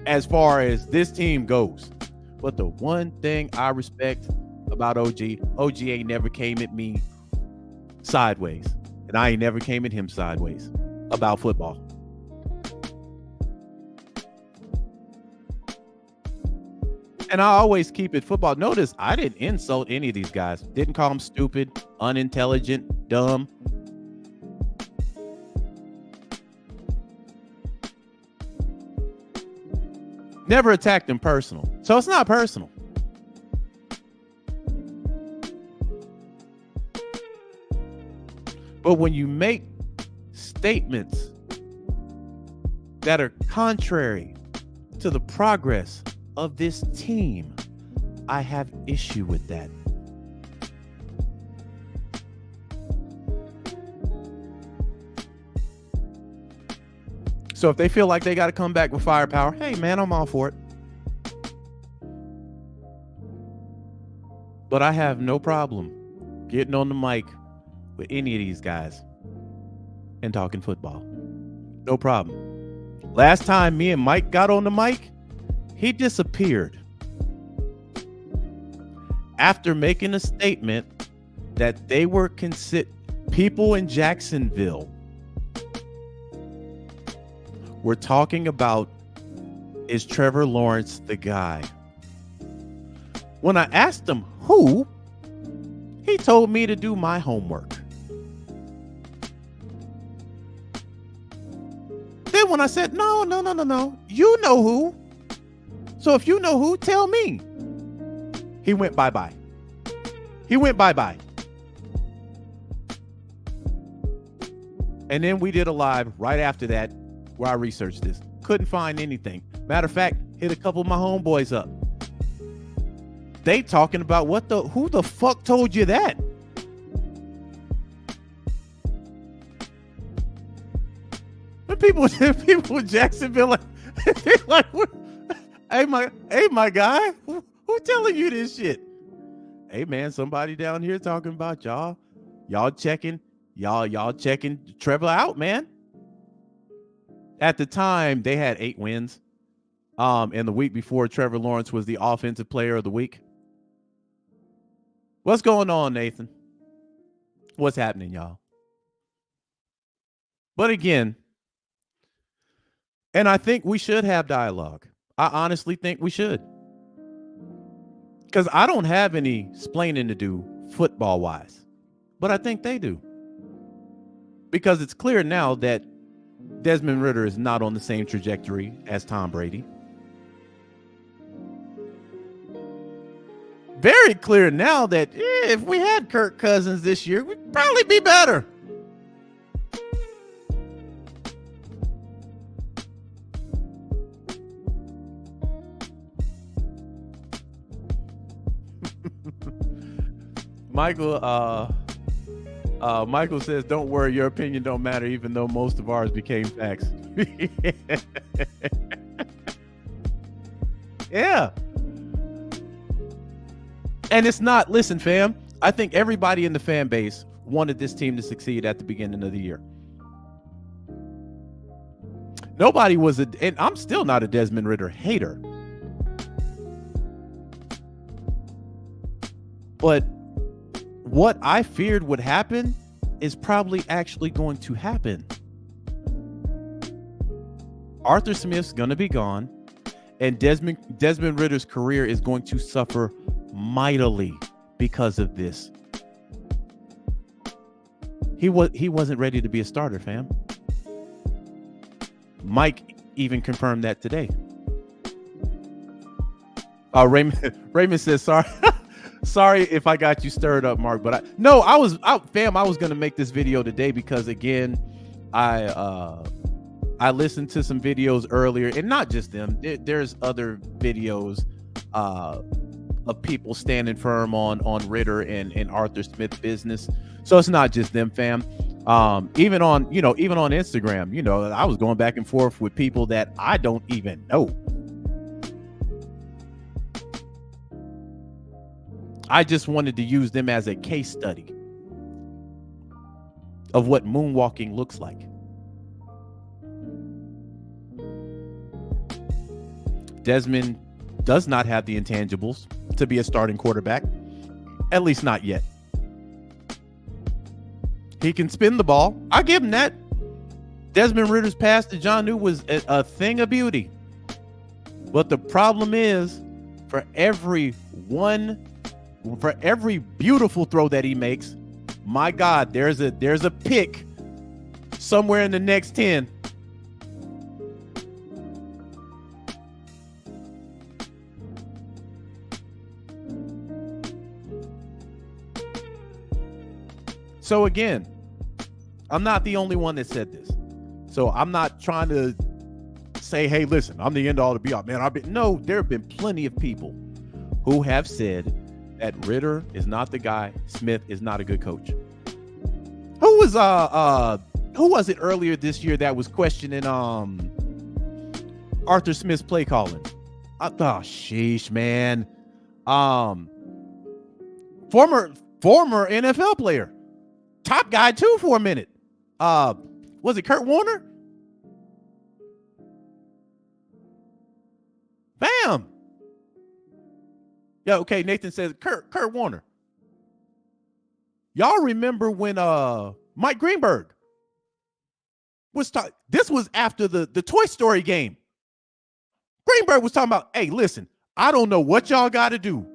as far as this team goes. But the one thing I respect about OG ain't never came at me sideways. And I ain't never came at him sideways about football. And I always keep it football. Notice I didn't insult any of these guys. Didn't call them stupid, unintelligent, dumb. Never attacked them personal. So it's not personal. But when you make statements that are contrary to the progress of this team, I have issue with that. So if they feel like they got to come back with firepower, hey man, I'm all for it. But I have no problem getting on the mic with any of these guys and talking football. No problem. Last time me and Mike got on the mic, he disappeared after making a statement that they were people in Jacksonville were talking about, is Trevor Lawrence the guy? When I asked him who, he told me to do my homework. Then when I said, no, you know who. So if you know who, tell me. He went bye-bye. And then we did a live right after that where I researched this. Couldn't find anything. Matter of fact, hit a couple of my homeboys up. They talking about who the fuck told you that? The people in Jacksonville like hey my guy, who telling you this shit? Hey man, somebody down here talking about y'all checking Trevor out, man. At the time, they had 8 wins. And the week before, Trevor Lawrence was the offensive player of the week. What's going on, Nathan? What's happening, y'all? But again, and I think we should have dialogue. I honestly think we should. Because I don't have any explaining to do football-wise. But I think they do. Because it's clear now that Desmond Ridder is not on the same trajectory as Tom Brady. Very clear now that if we had Kirk Cousins this year, we'd probably be better. Michael says, don't worry, your opinion don't matter, even though most of ours became facts. Yeah. And it's not, listen, fam, I think everybody in the fan base wanted this team to succeed at the beginning of the year. Nobody was and I'm still not a Desmond Ridder hater. But what I feared would happen is probably actually going to happen. Arthur Smith's going to be gone, and Desmond Ridder's career is going to suffer mightily because of this. He wasn't ready to be a starter, fam. Mike even confirmed that today. Raymond says, sorry. Sorry if I got you stirred up, Mark, but I was going to make this video today because, again, I listened to some videos earlier, and not just them. There's other videos of people standing firm on Ritter and Arthur Smith business. So it's not just them, fam. Even on Instagram, I was going back and forth with people that I don't even know. I just wanted to use them as a case study of what moonwalking looks like. Desmond does not have the intangibles to be a starting quarterback, at least not yet. He can spin the ball. I give him that. Desmond Ritter's pass to Jonnu was a thing of beauty. But the problem is, for every beautiful throw that he makes, my God, there's a pick somewhere in the next 10. So again, I'm not the only one that said this. So I'm not trying to say, hey, listen, I'm the end all to be all. Man, no, there have been plenty of people who have said that Ritter is not the guy, Smith is not a good coach. Who was it earlier this year that was questioning Arthur Smith's play calling? Sheesh, man. Former NFL player. Top guy too for a minute. Was it Kurt Warner? Bam. Yeah, okay, Nathan says Kurt Warner. Y'all remember when Mike Greenberg was talking? This was after the Toy Story game. Greenberg was talking about, hey, listen, I don't know what y'all got to do,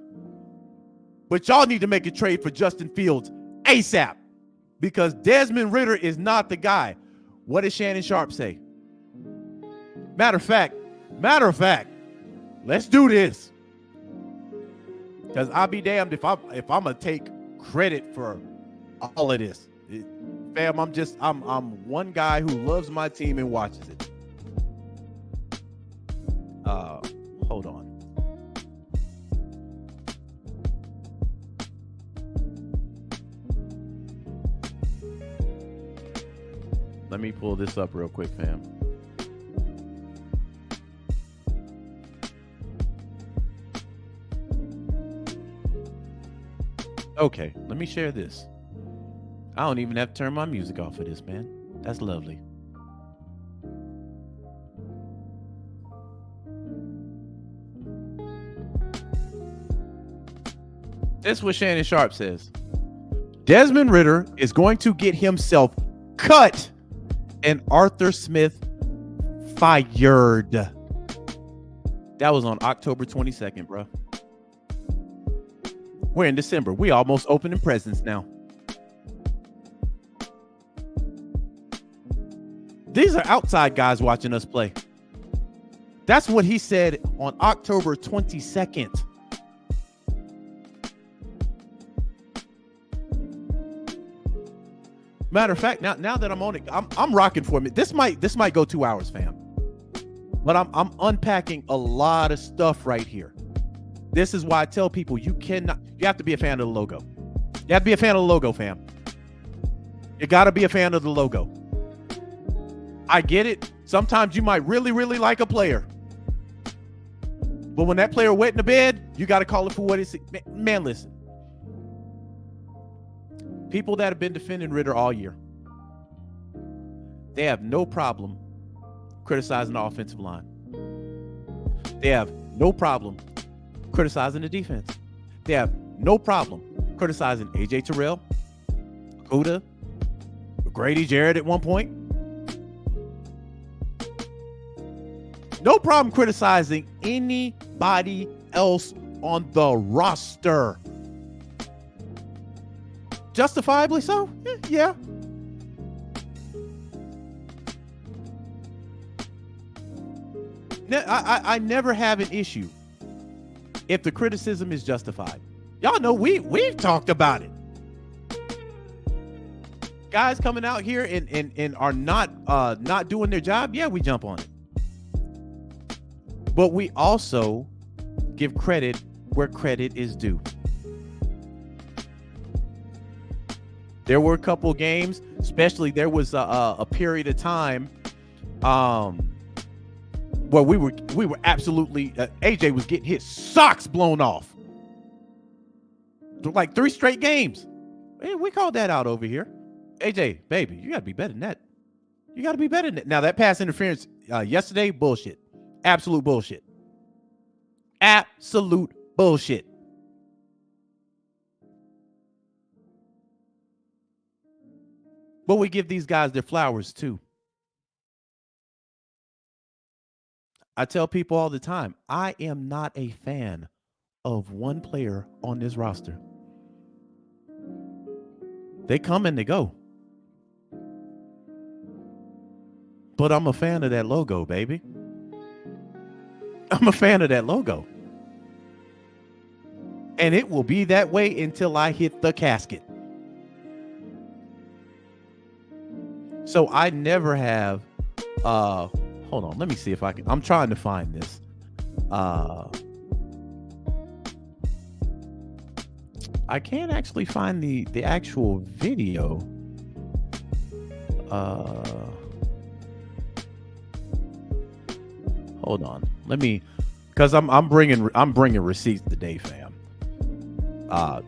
but y'all need to make a trade for Justin Fields ASAP because Desmond Ritter is not the guy. What did Shannon Sharp say? Matter of fact, let's do this. Because I'll be damned if I'm gonna take credit for all of this. Fam, I'm one guy who loves my team and watches it. Hold on. Let me pull this up real quick, fam. Okay, let me share this. I don't even have to turn my music off for this, man. That's lovely. This is what Shannon Sharp says. Desmond Ritter is going to get himself cut and Arthur Smith fired. That was on October 22nd, bro. We're in December. We almost opening presents now. These are outside guys watching us play. That's what he said on October 22nd. Matter of fact, now that I'm on it, I'm rocking for a minute. This might go 2 hours, fam. But I'm unpacking a lot of stuff right here. This is why I tell people you have to be a fan of the logo. You have to be a fan of the logo, fam. You got to be a fan of the logo. I get it. Sometimes you might really, really like a player. But when that player wet in the bed, you got to call it for what it's. Man, listen. People that have been defending Ritter all year, they have no problem criticizing the offensive line. They have no problem criticizing the defense. They have no problem criticizing AJ Terrell, Kuda, Grady Jarrett at one point. No problem criticizing anybody else on the roster. Justifiably so? Yeah. I never have an issue if the criticism is justified. Y'all know we've talked about it. Guys coming out here and are not doing their job, yeah, we jump on it. But we also give credit where credit is due. There were a couple of games, especially there was a period of time where we were absolutely AJ was getting his socks blown off. Like 3 straight games. We called that out over here. AJ, baby, you got to be better than that. You got to be better than that. Now, that pass interference yesterday, bullshit. Absolute bullshit. Absolute bullshit. But we give these guys their flowers too. I tell people all the time, I am not a fan of one player on this roster. They come and they go. But I'm a fan of that logo, baby. I'm a fan of that logo. And it will be that way until I hit the casket. So I never have, hold on, let me see if I can, I'm trying to find this. I can't actually find the actual video. Hold on, let me, because I'm bringing receipts today, fam.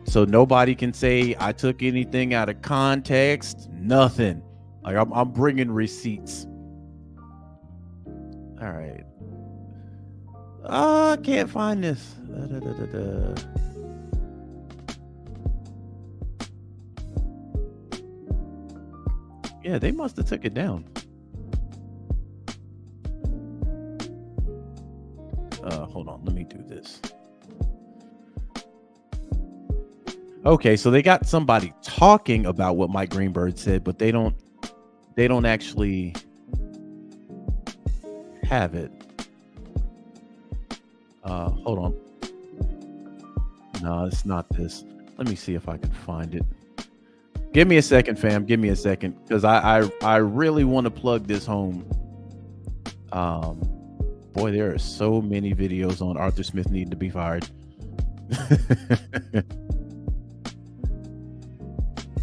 So nobody can say I took anything out of context. Nothing. Like I'm bringing receipts. All right. I can't find this. Yeah, they must have took it down. Hold on, let me do this. Okay, so they got somebody talking about what Mike Greenberg said, but they don't actually have it. Hold on. No, it's not this. Let me see if I can find it. Give me a second, fam. Give me a second, because I really want to plug this home. Boy, there are so many videos on Arthur Smith needing to be fired.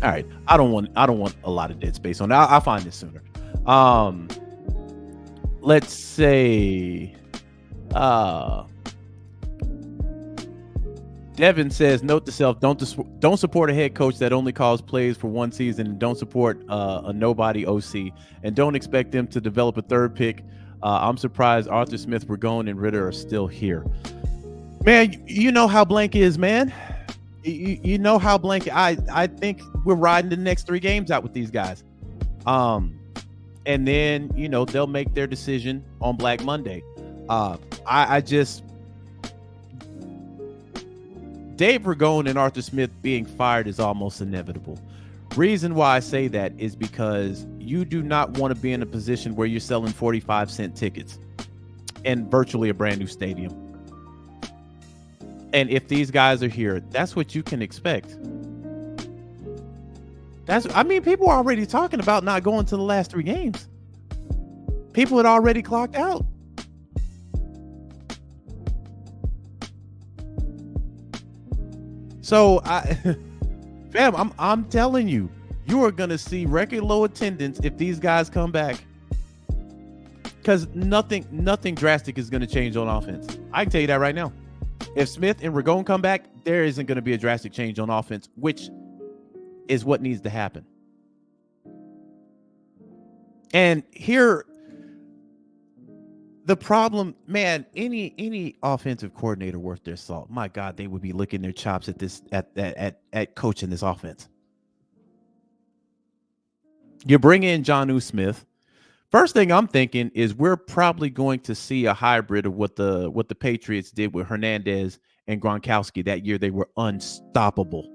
All right, I don't want a lot of dead space on that. I'll find this sooner. Let's say, Devin says, note to self, don't support a head coach that only calls plays for one season, and don't support a nobody OC, and don't expect them to develop a third pick. I'm surprised Arthur Smith, Ragone, and Ritter are still here. Man, you know how blank is, man. You know how blank. I think we're riding the next 3 games out with these guys. And then, they'll make their decision on Black Monday. Dave Ragone and Arthur Smith being fired is almost inevitable. Reason why I say that is because you do not want to be in a position where you're selling 45-cent tickets in virtually a brand new stadium. And if these guys are here, that's what you can expect. People are already talking about not going to the last 3 games. People had already clocked out. So, fam, I'm telling you, you are gonna see record low attendance if these guys come back, because nothing drastic is gonna change on offense. I can tell you that right now. If Smith and Ragone come back, there isn't going to be a drastic change on offense, which is what needs to happen. And here, the problem, man, any offensive coordinator worth their salt, my God, they would be licking their chops at coaching this offense. You bring in Jonnu Smith. First thing I'm thinking is we're probably going to see a hybrid of what the Patriots did with Hernandez and Gronkowski that year. They were unstoppable.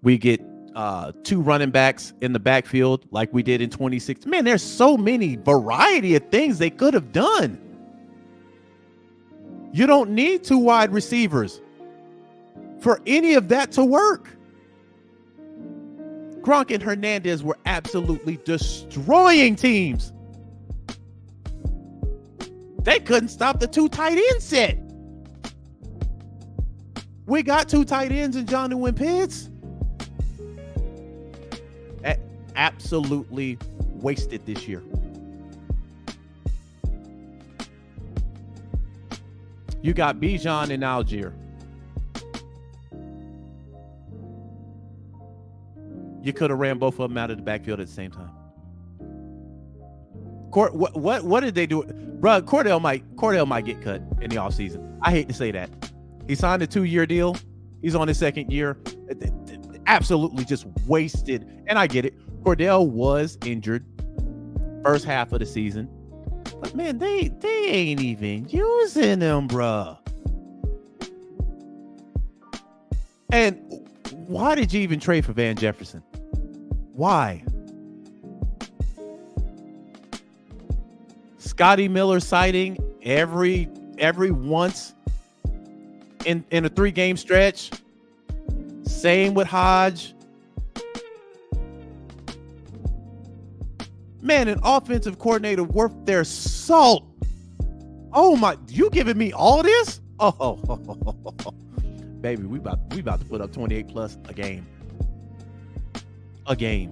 We get 2 running backs in the backfield like we did in 26. Man, there's so many variety of things they could have done. You don't need 2 wide receivers for any of that to work. Gronk and Hernandez were absolutely destroying teams. They couldn't stop the 2 tight end set. We got 2 tight ends in Jonnu and Pitts. Absolutely wasted this year. You got Bijan and Algier. You could have ran both of them out of the backfield at the same time. What did they do? Bro, Cordell might get cut in the offseason. I hate to say that. He signed a 2-year deal. He's on his 2nd year. Absolutely just wasted. And I get it. Cordell was injured first half of the season. But man, they ain't even using him, bro. And why did you even trade for Van Jefferson? Why? Scotty Miller sighting every once in a 3-game stretch. Same with Hodge. Man, an offensive coordinator worth their salt. Oh my, you giving me all this? Oh, baby, we about to put up 28 plus a game. A game.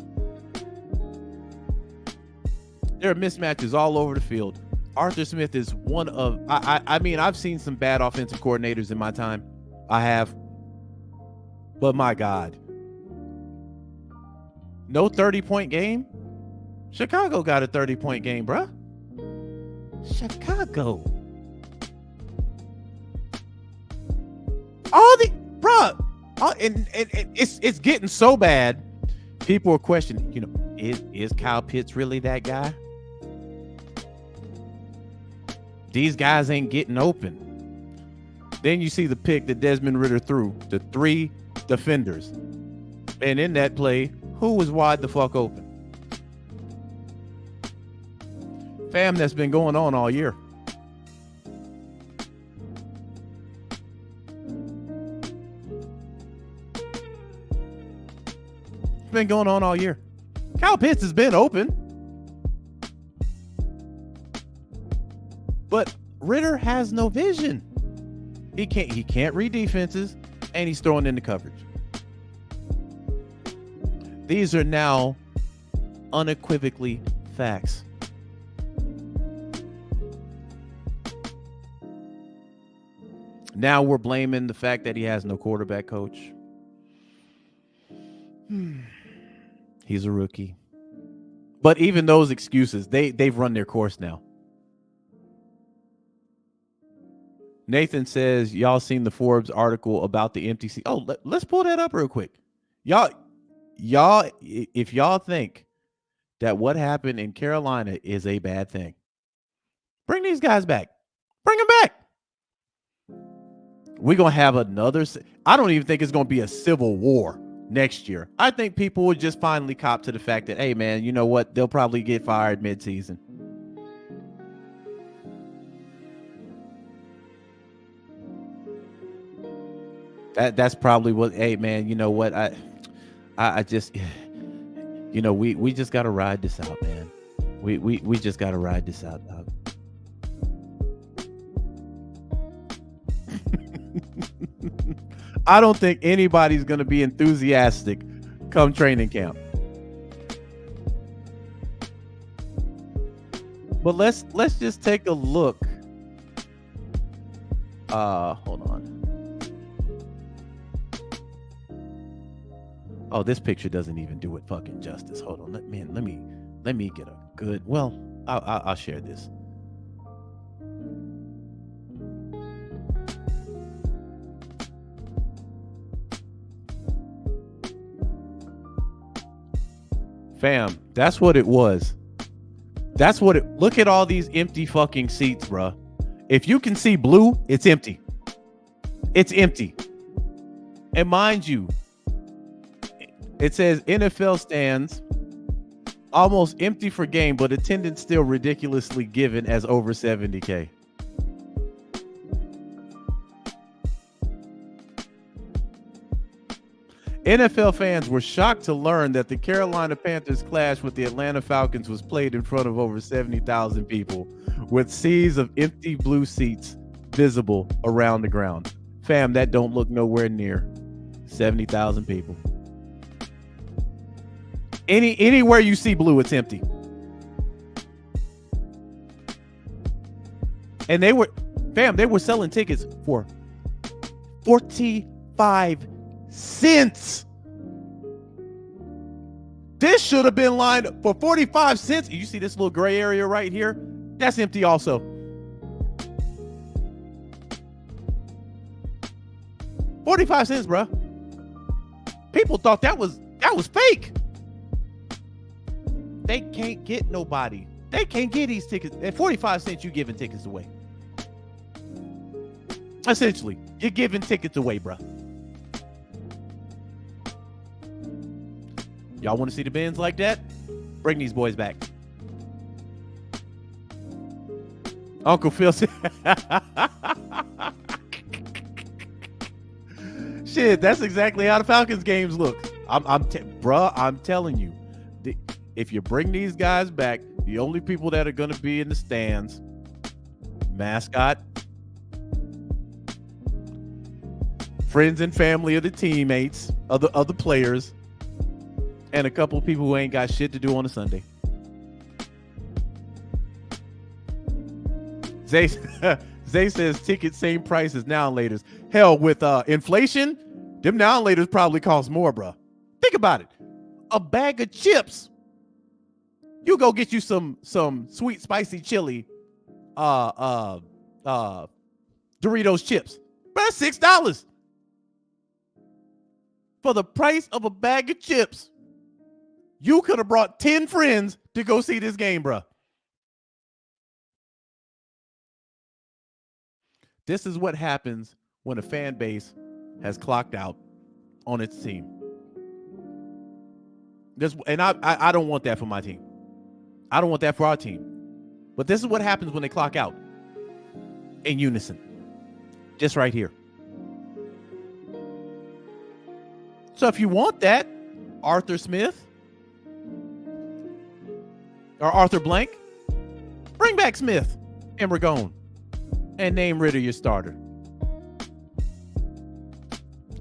There are mismatches all over the field. Arthur Smith is one of, I mean, I've seen some bad offensive coordinators in my time. I have. But my God. No 30-point game? Chicago got a 30-point game, bruh. Chicago. And it's getting so bad. People are questioning, is Kyle Pitts really that guy? These guys ain't getting open. Then you see the pick that Desmond Ridder threw, the 3 defenders. And in that play, who was wide the fuck open? Fam, that's been going on all year. It's been going on all year. Kyle Pitts has been open. But Ridder has no vision. He can't read defenses, and he's throwing into coverage. These are now unequivocally facts. Now we're blaming the fact that he has no quarterback coach. He's a rookie. But even those excuses, they've run their course now. Nathan says, y'all seen the Forbes article about the empty seat? Oh, let's pull that up real quick. Y'all, if y'all think that what happened in Carolina is a bad thing, bring these guys back. Bring them back. We're going to have another. I don't even think it's going to be a civil war next year. I think people will just finally cop to the fact that, hey, man, you know what? They'll probably get fired midseason. That's probably what, hey, man, you know what? I just, we just got to ride this out, man. We just got to ride this out, dog. I don't think anybody's going to be enthusiastic come training camp. But let's just take a look. Hold on. Oh, this picture doesn't even do it fucking justice. Hold on. Let me get a good. Well, I'll share this. Fam, that's what it was. Look at all these empty fucking seats, bruh. If you can see blue, it's empty. It's empty. And mind you, It says NFL stands almost empty for game, but attendance still ridiculously given as over 70K. NFL fans were shocked to learn that the Carolina Panthers clash with the Atlanta Falcons was played in front of over 70,000 people, with seas of empty blue seats visible around the ground. Fam, that don't look nowhere near 70,000 people. Anywhere you see blue, it's empty. And they were selling tickets for 45 cents. This should have been lined for 45 cents. You see this little gray area right here? That's empty also. $45, bro. People thought that was fake. They can't get nobody. They can't get these tickets. At 45 cents, you giving tickets away. Essentially, you're giving tickets away, bro. Y'all want to see the Benz like that? Bring these boys back. Uncle Phil said, shit, that's exactly how the Falcons games look. I'm telling you, if you bring these guys back, the only people that are going to be in the stands, mascot, friends and family of the teammates, of the players, and a couple of people who ain't got shit to do on a Sunday. Zay says tickets same price as now and laters. Hell, with inflation, them now and laters probably cost more, bro. Think about it. A bag of chips. You go get you some sweet spicy chili Doritos chips. That's $6. For the price of a bag of chips, you could have brought 10 friends to go see this game, bro. This is what happens when a fan base has clocked out on its team. And I don't want that for my team. I don't want that for our team. But this is what happens when they clock out in unison. Just right here. So if you want that, Arthur Smith or Arthur Blank, bring back Smith and Ragone and name Ritter your starter.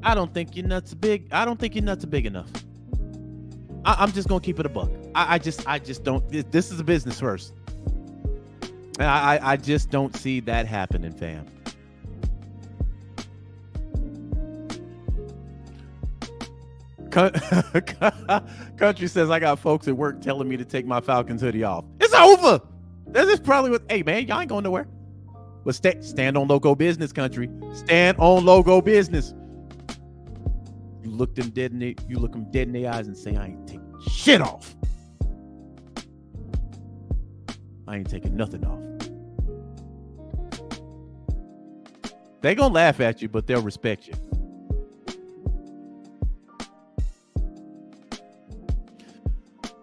I don't think your nuts are big. I don't think your nuts are big enough. I'm just gonna keep it a buck. I just don't. This is a business first. And I just don't see that happening, fam. Country says, I got folks at work telling me to take my Falcons hoodie off. It's over. This is probably what, hey, man, y'all ain't going nowhere. But stand on logo business, Country. Stand on logo business. You look them dead in the eyes and say, I ain't taking shit off. I ain't taking nothing off. They gonna laugh at you, but they'll respect you.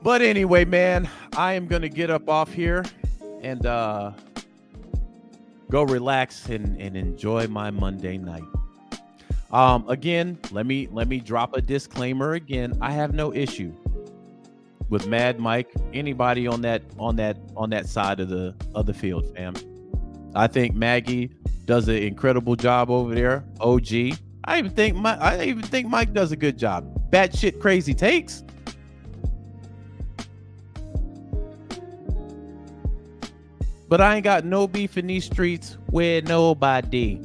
But anyway, man, I am gonna get up off here and go relax and enjoy my Monday night. Again, let me drop a disclaimer again. I have no issue with Mad Mike, anybody on that side of the field, fam. I think Maggie does an incredible job over there. OG. I even think Mike does a good job. Batshit crazy takes. But I ain't got no beef in these streets with nobody.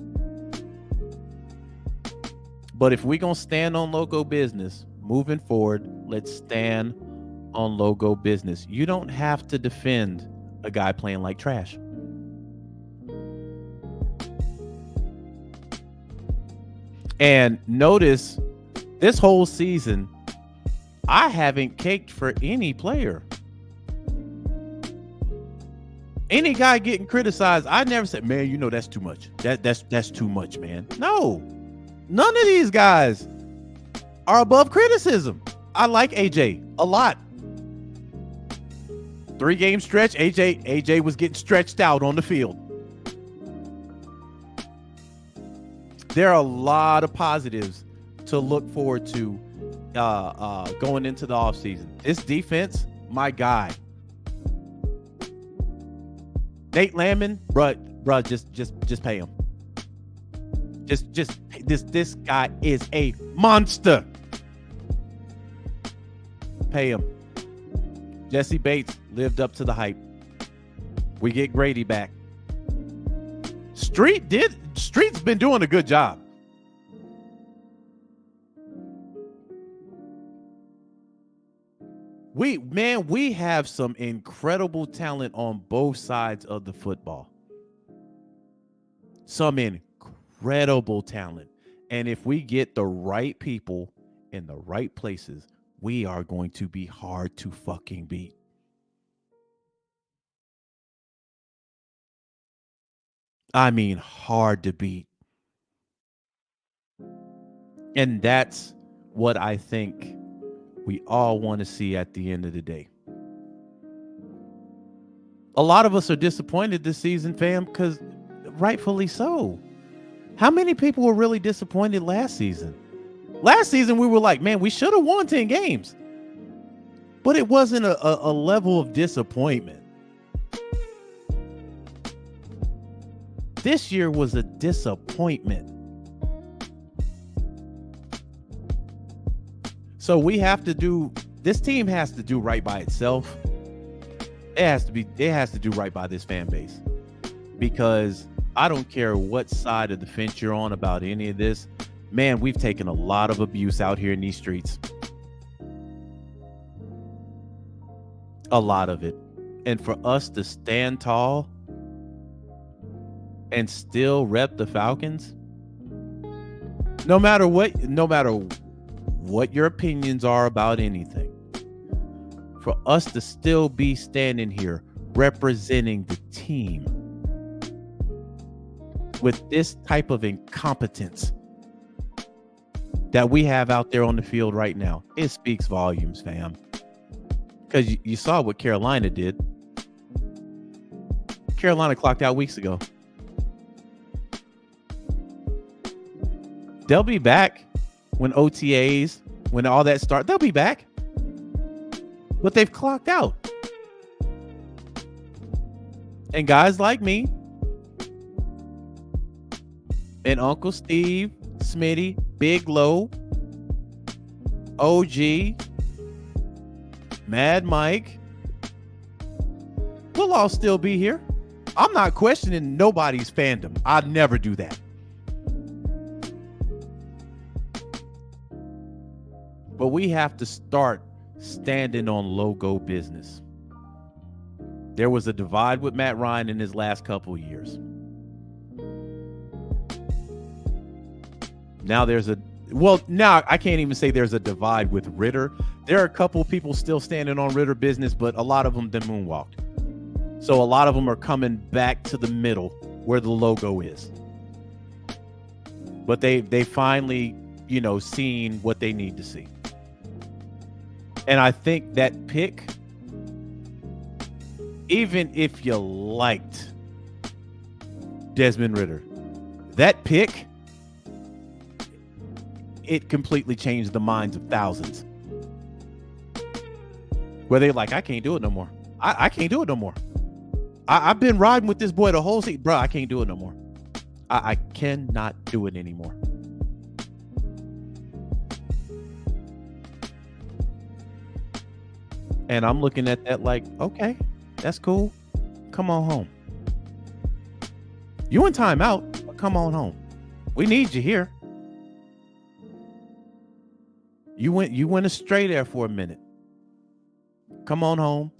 But if we gonna stand on logo business moving forward, let's stand on logo business. You don't have to defend a guy playing like trash. And notice this whole season, I haven't caked for any player. Any guy getting criticized, I never said, man, you know, that's too much. That's too much, man. No, none of these guys are above criticism. I like AJ a lot. 3-game stretch, AJ was getting stretched out on the field. There are a lot of positives to look forward to going into the offseason. This defense, my guy. Nate Landman, bruh, just pay him. This guy is a monster. Pay him. Jesse Bates lived up to the hype. We get Grady back. Street's been doing a good job. We have some incredible talent on both sides of the football. Some incredible talent. And if we get the right people in the right places, we are going to be hard to fucking beat. I mean, hard to beat. And that's what I think we all want to see at the end of the day. A lot of us are disappointed this season, fam, because rightfully so. How many people were really disappointed last season? Last season, we were like, man, we should have won 10 games. But it wasn't a level of disappointment. This year was a disappointment. So this team has to do right by itself. It has to do right by this fan base. Because I don't care what side of the fence you're on about any of this. Man, we've taken a lot of abuse out here in these streets. A lot of it. And for us to stand tall and still rep the Falcons, no matter what your opinions are about anything, for us to still be standing here representing the team with this type of incompetence that we have out there on the field right now, it speaks volumes, fam. Because you saw what Carolina did. Carolina clocked out weeks ago. They'll be back when OTAs, when all that starts. They'll be back. But they've clocked out. And guys like me and Uncle Steve, Smitty, Big Low, OG, Mad Mike, we'll all still be here. I'm not questioning nobody's fandom. I'd never do that. But we have to start standing on logo business. There was a divide with Matt Ryan in his last couple of years. Now now I can't even say there's a divide with Ritter. There are a couple of people still standing on Ritter business, but a lot of them then moonwalked. So a lot of them are coming back to the middle where the logo is. But they finally, seen what they need to see. And I think that pick, even if you liked Desmond Ritter, that pick, it completely changed the minds of thousands. Where they're like, I can't do it no more. I can't do it no more. I've been riding with this boy the whole season. Bro, I can't do it no more. I cannot do it anymore. And I'm looking at that like, okay, that's cool. Come on home. You in timeout, but come on home. We need you here. You went astray there for a minute. Come on home.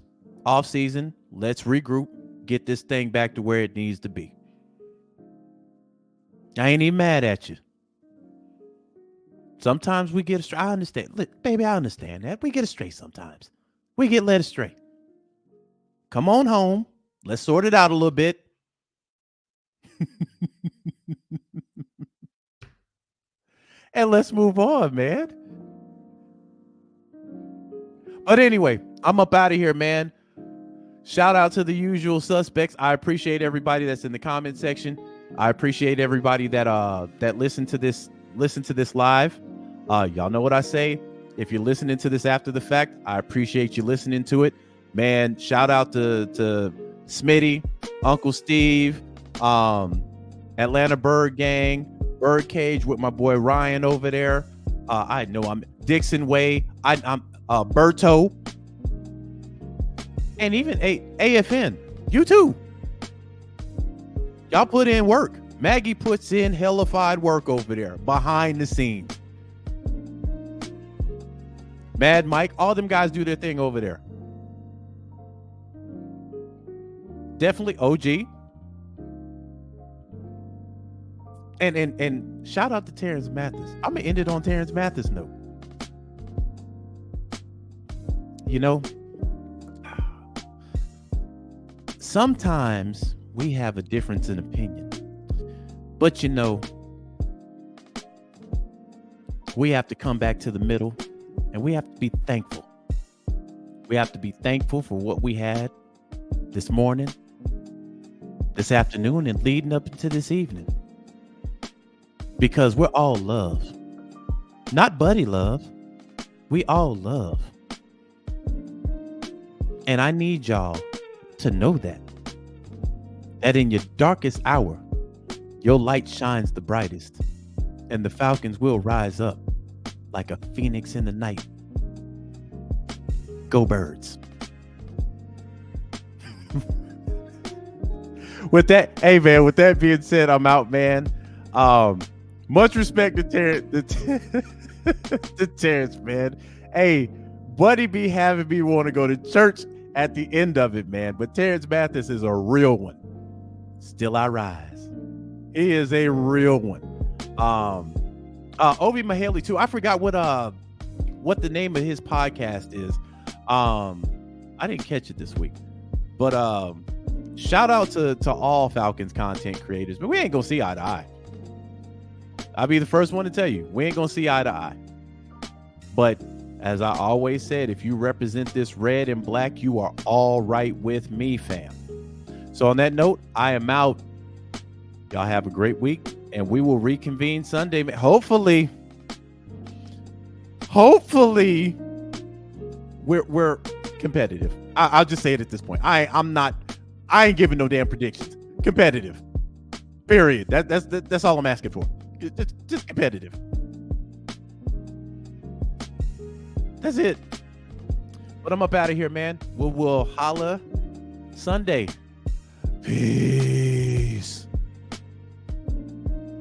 Off season. Let's regroup. Get this thing back to where it needs to be. I ain't even mad at you. Sometimes we get astray. I understand. Look, baby, I understand that. We get astray sometimes. We get led astray. Come on home. Let's sort it out a little bit. And let's move on, man. But anyway, I'm up out of here, man. Shout out to the usual suspects. I appreciate everybody that's in the comment section. I appreciate everybody that listened to this live. Y'all know what I say. If you're listening to this after the fact, I appreciate you listening to it. Man, shout out to Smitty, Uncle Steve, Atlanta Bird Gang, Birdcage with my boy Ryan over there. I know I'm Dixon Way. I'm Berto. And even AFN, you too. Y'all put in work. Maggie puts in hellified work over there behind the scenes. Mad Mike, all them guys do their thing over there. Definitely OG. And shout out to Terrence Mathis. I'm gonna end it on Terrence Mathis note. You know, sometimes we have a difference in opinion, but you know, we have to come back to the middle and we have to be thankful. We have to be thankful for what we had this morning, this afternoon, and leading up into this evening. Because we're all love. Not buddy love. We all love. And I need y'all to know that in your darkest hour, your light shines the brightest, and the Falcons will rise up like a phoenix in the night. Go Birds. With that, hey man, with that being said, I'm out, man. Much respect to Terrence, man. Hey, buddy be having me want to go to church at the end of it, man. But Terrence Mathis is a real one. Still I rise. He is a real one. Obi Mahaley too. I forgot what the name of his podcast is. I didn't catch it this week. But shout out to all Falcons content creators. But we ain't gonna see eye to eye. I'll be the first one to tell you, we ain't gonna see eye to eye. But as I always said, if you represent this red and black, you are all right with me, fam. So on that note, I am out. Y'all have a great week, and we will reconvene Sunday. Hopefully, we're competitive. I'll just say it at this point. I ain't giving no damn predictions. Competitive. Period. That's all I'm asking for. Just competitive. That's it. But I'm up out of here, man. We'll holla Sunday. Peace.